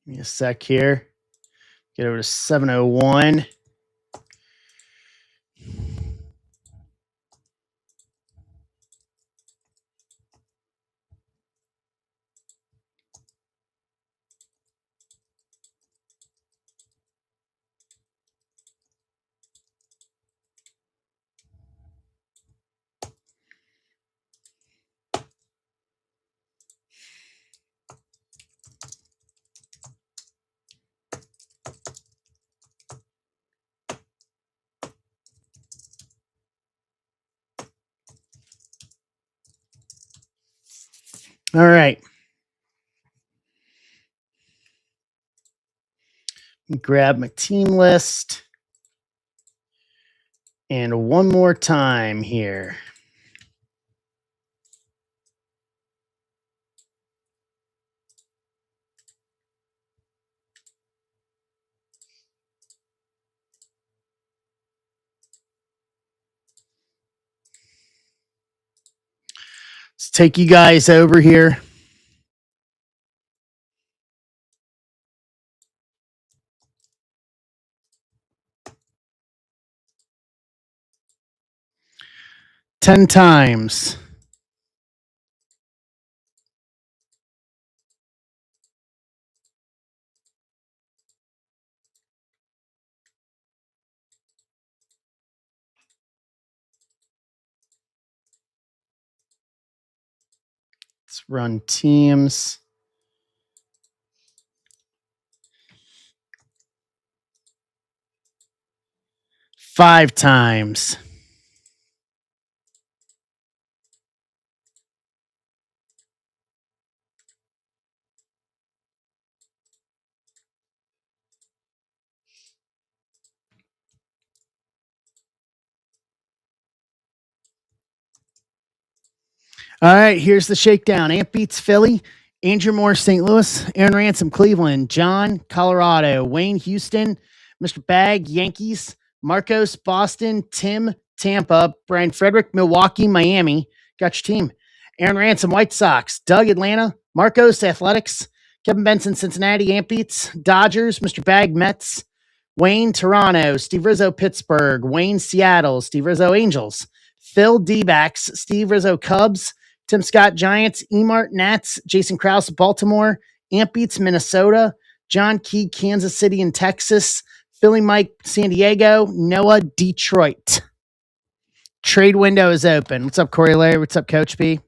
Give me a sec here. Get over to 701. All right. Grab my team list. And one more time here. Let's take you guys over here. Ten times. Let's run teams. Five times. All right, here's the shakedown. Amp beats Philly, Andrew Moore, St. Louis, Aaron Ransom, Cleveland, John, Colorado, Wayne, Houston, Mr. Bag, Yankees, Marcos, Boston, Tim, Tampa, Brian Frederick, Milwaukee, Miami. Got your team. Aaron Ransom, White Sox, Doug, Atlanta, Marcos, Athletics, Kevin Benson, Cincinnati, Amp beats, Dodgers, Mr. Bag, Mets, Wayne, Toronto, Steve Rizzo, Pittsburgh, Wayne, Seattle, Steve Rizzo, Angels, Phil, D-backs, Steve Rizzo, Cubs, Tim Scott, Giants, Emart, Nats, Jason Krause, Baltimore, Amp beats, Minnesota, John Key, Kansas City and Texas, Philly Mike, San Diego, Noah, Detroit. Trade window is open. What's up, Corey Larry? What's up, Coach B?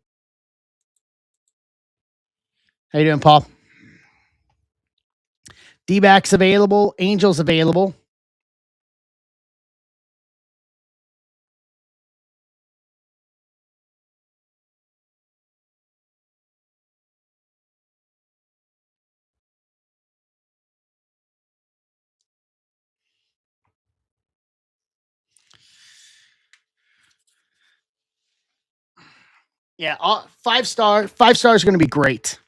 How you doing, Paul? D-backs available, Angels available. Yeah, 5-star. 5 stars are going to be great.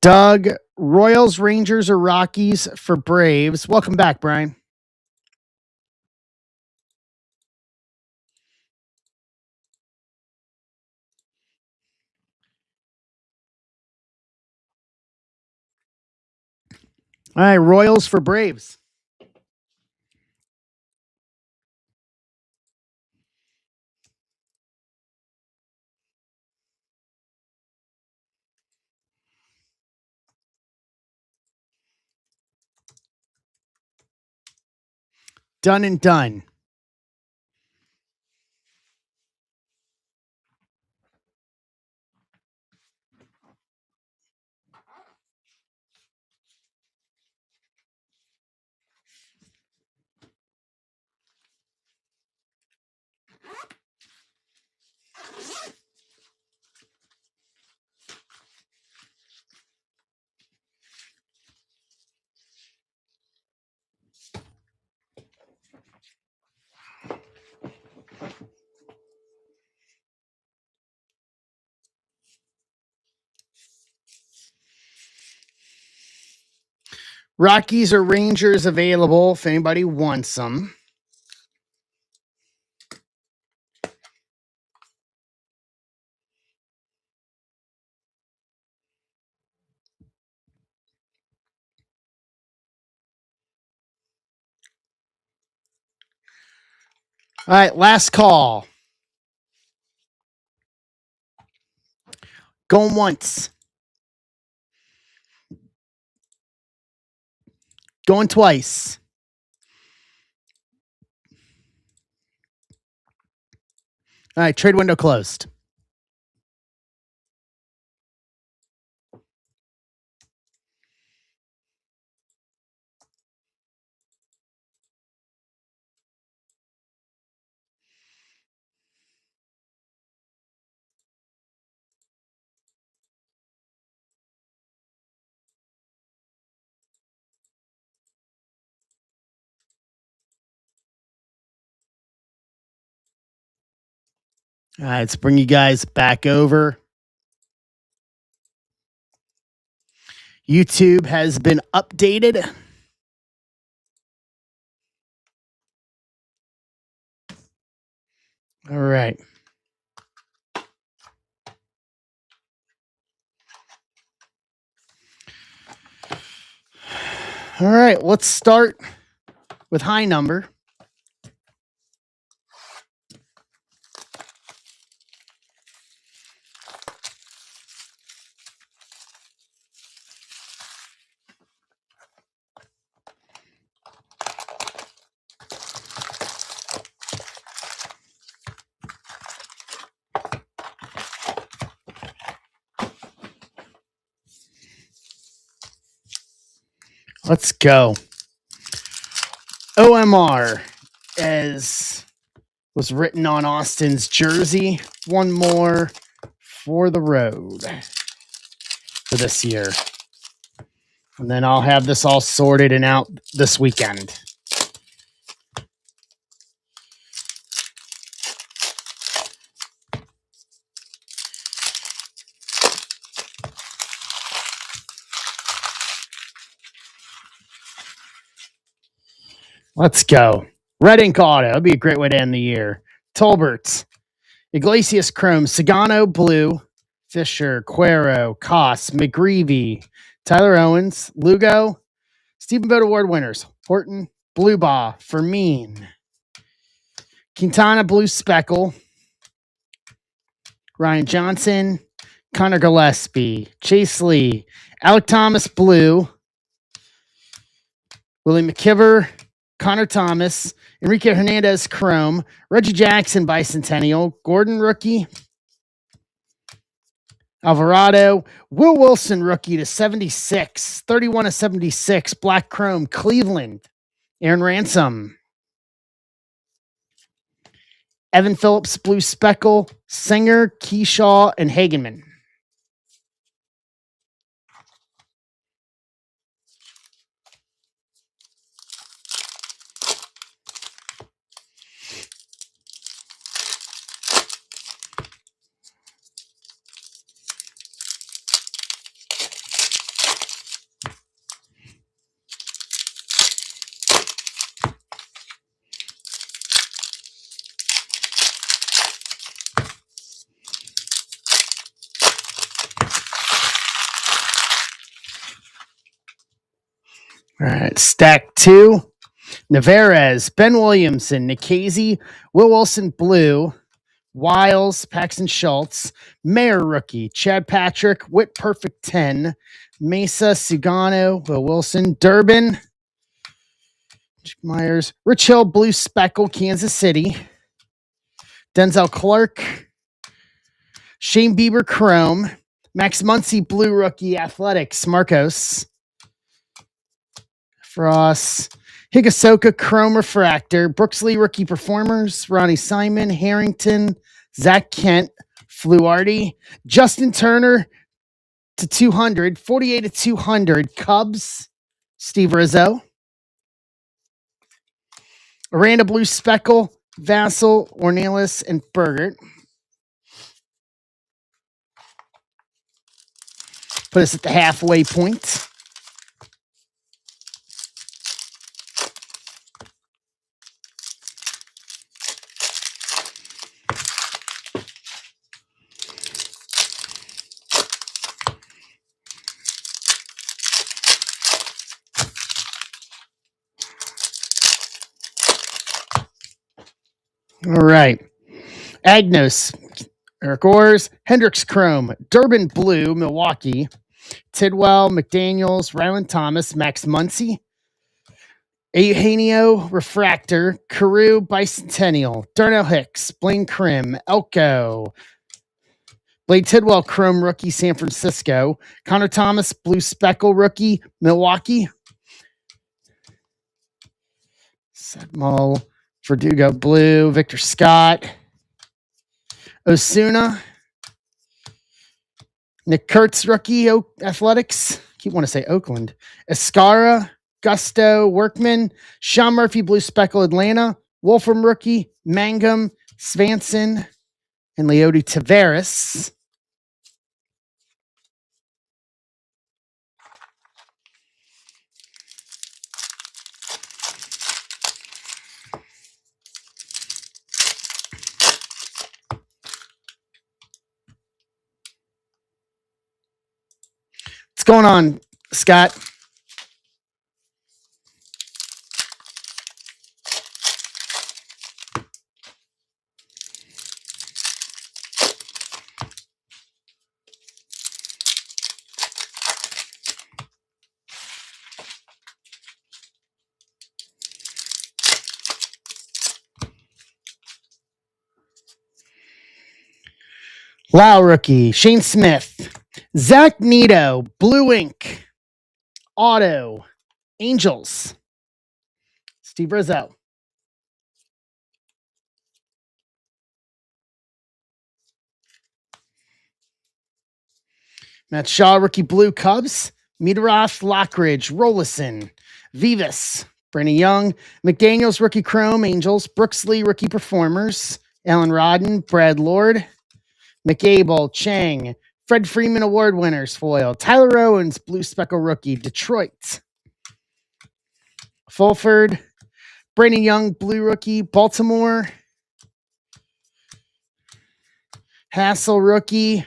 Doug, Royals, Rangers, or Rockies for Braves. Welcome back, Brian. All right, Royals for Braves. Done and done. Rockies or Rangers available if anybody wants them. All right, last call. Going once. Going twice. All right, trade window closed. All right, let's bring you guys back over. YouTube has been updated. All right. All right, let's start with high number. Let's go. OMR, as was written on Austin's jersey. One more for the road for this year. And then I'll have this all sorted and out this weekend. Let's go. Red Ink Auto. That'd be a great way to end the year. Tolberts. Iglesias Chrome. Sagano Blue. Fisher. Cuero. Koss. McGreevy. Tyler Owens. Lugo. Stephen Vogt Award winners. Horton. Bluebaugh. Fermin. Quintana Blue Speckle. Ryan Johnson. Connor Gillespie. Chase Lee. Alec Thomas Blue. Willie McKiver. Connor Thomas, Enrique Hernandez Chrome, Reggie Jackson Bicentennial, Gordon Rookie, Alvarado, Will Wilson Rookie to 76, 31 of 76, Black Chrome, Cleveland, Aaron Ransom, Evan Phillips Blue Speckle, Singer, Keyshaw, and Hagenman. All right, stack 2. Navarez, Ben Williamson, Nikhazy, Will Wilson Blue, Wiles, Paxton Schultz, Mayer Rookie, Chad Patrick, Whit Perfect 10, Mesa, Sugano, Will Wilson, Durbin, Myers, Rich Hill Blue Speckle, Kansas City, Denzel Clark, Shane Bieber Chrome, Max Muncy Blue Rookie Athletics, Marcos, Frost, Higasoka Chrome Refractor, Brooks Lee Rookie Performers, Ronnie Simon, Harrington, Zach Kent, Fluardi, Justin Turner to 200, 48 to 200, Cubs, Steve Rizzo, Aranda Blue Speckle, Vassell, Ornelas, and Bergert. Put us at the halfway point. All right. Agnos, Eric Ors, Hendricks Chrome, Durbin Blue, Milwaukee, Tidwell, McDaniels, Ryland Thomas, Max Muncy, Eugenio Refractor, Carew Bicentennial, Darnell Hicks, Blaine Krim, Elko, Blade Tidwell Chrome Rookie, San Francisco, Connor Thomas Blue Speckle Rookie, Milwaukee, Sedmol, Verdugo Blue, Victor Scott, Osuna, Nick Kurtz Rookie Athletics, keep want to say Oakland, Escara, Gusto, Workman, Sean Murphy Blue Speckle Atlanta, Wolfram Rookie, Mangum, Svanson, and Leody Taveras. What's going on, Scott? Lau rookie, Shane Smith, Zach Neto, Blue Ink, Auto, Angels, Steve Rizzo. Matt Shaw, rookie blue, Cubs, Mitroff, Lockridge, Rollison, Vivas, Brandon Young, McDaniels, rookie chrome, Angels, Brooks Lee, rookie performers, Alan Rodden, Brad Lord, McAble, Chang, Fred Freeman award winners, foil, Tyler Owens, blue speckle rookie, Detroit, Fulford, Brandon Young, blue rookie, Baltimore, Hassel rookie,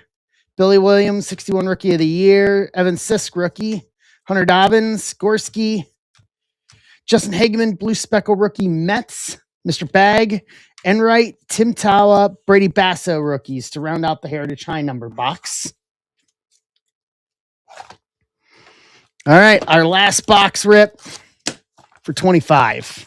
Billy Williams, 61 rookie of the year, Evan Sisk rookie, Hunter Dobbins, Gorski, Justin Hageman, blue speckle rookie, Mets, Mr. Bag, Enright, Tim Tawa, Brady Basso rookies to round out the Heritage High number box. All right, our last box rip for 25.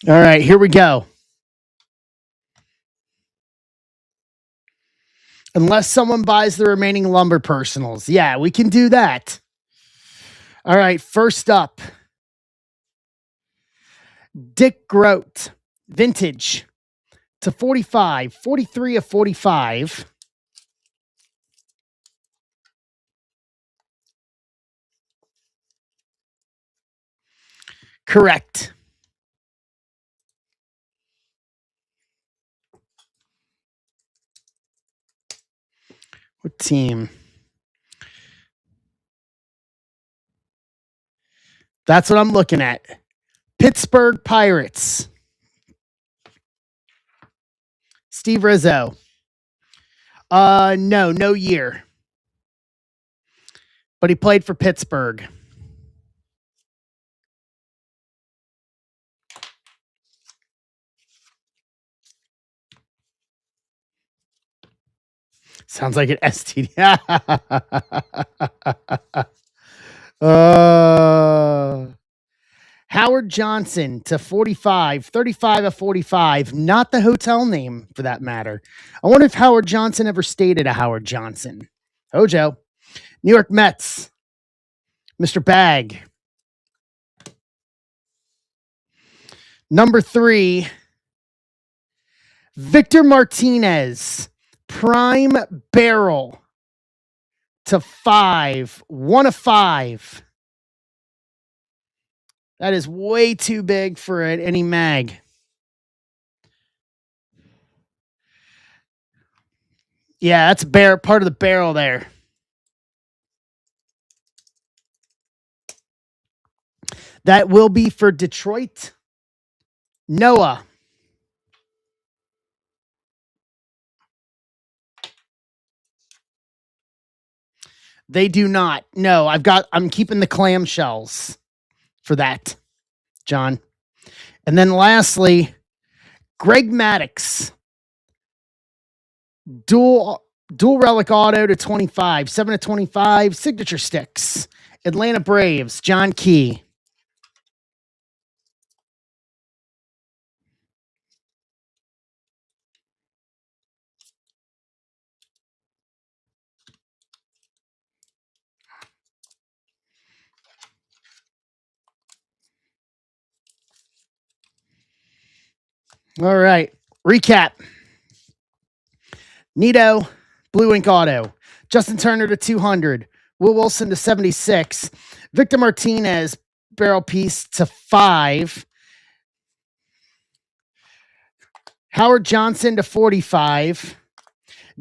All right, here we go. Unless someone buys the remaining lumber personals. Yeah, we can do that. All right, first up, Dick Groat, vintage to 45, 43 of 45. Correct. What team? That's what I'm looking at. Pittsburgh Pirates. Steve Rizzo. No year. But he played for Pittsburgh. Sounds like an STD. Howard Johnson to 45, 35 of 45. Not the hotel name for that matter. I wonder if Howard Johnson ever stayed at a Howard Johnson. Hojo. New York Mets. Mr. Bag. Number 3. Victor Martinez. Prime barrel to 5. 1 of 5. That is way too big for any mag. Yeah, that's part of the barrel there. That will be for Detroit. Noah. They do not. No, I'm keeping the clamshells for that, John. And then lastly, Greg Maddux. Dual relic auto to 25, 7 of 25, signature sticks. Atlanta Braves, John Key. All right. Recap. Nito, Blue Ink Auto. Justin Turner to 200. Will Wilson to 76. Victor Martinez, barrel piece to 5. Howard Johnson to 45.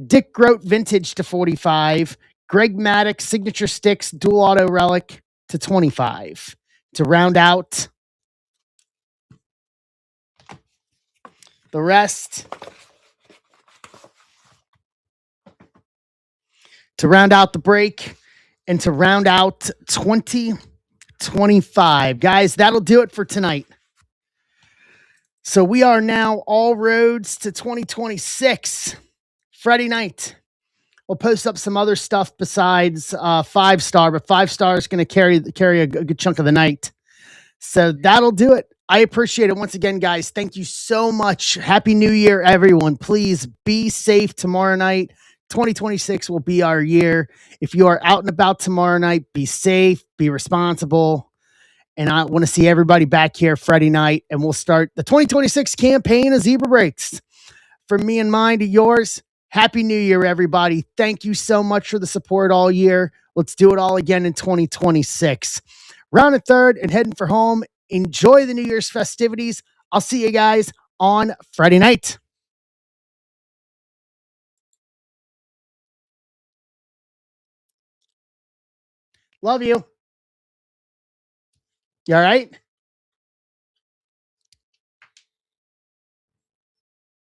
Dick Groat Vintage to 45. Greg Maddox Signature Sticks Dual Auto Relic to 25. To round out the rest. To round out the break and to round out 2025. Guys, that'll do it for tonight. So we are now all roads to 2026. Friday night. We'll post up some other stuff besides 5-star, but 5-star is going to carry a good chunk of the night. So that'll do it. I appreciate it once again, guys. Thank you so much. Happy New Year, everyone. Please be safe tomorrow night. 2026 will be our year. If you are out and about tomorrow night, be safe, be responsible. And I want to see everybody back here Friday night, and we'll start the 2026 campaign of Zebra Breaks. From me and mine to yours, Happy New Year, everybody. Thank you so much for the support all year. Let's do it all again in 2026. Rounding third and heading for home. Enjoy the New Year's festivities. I'll see you guys on Friday night. Love you. You all right?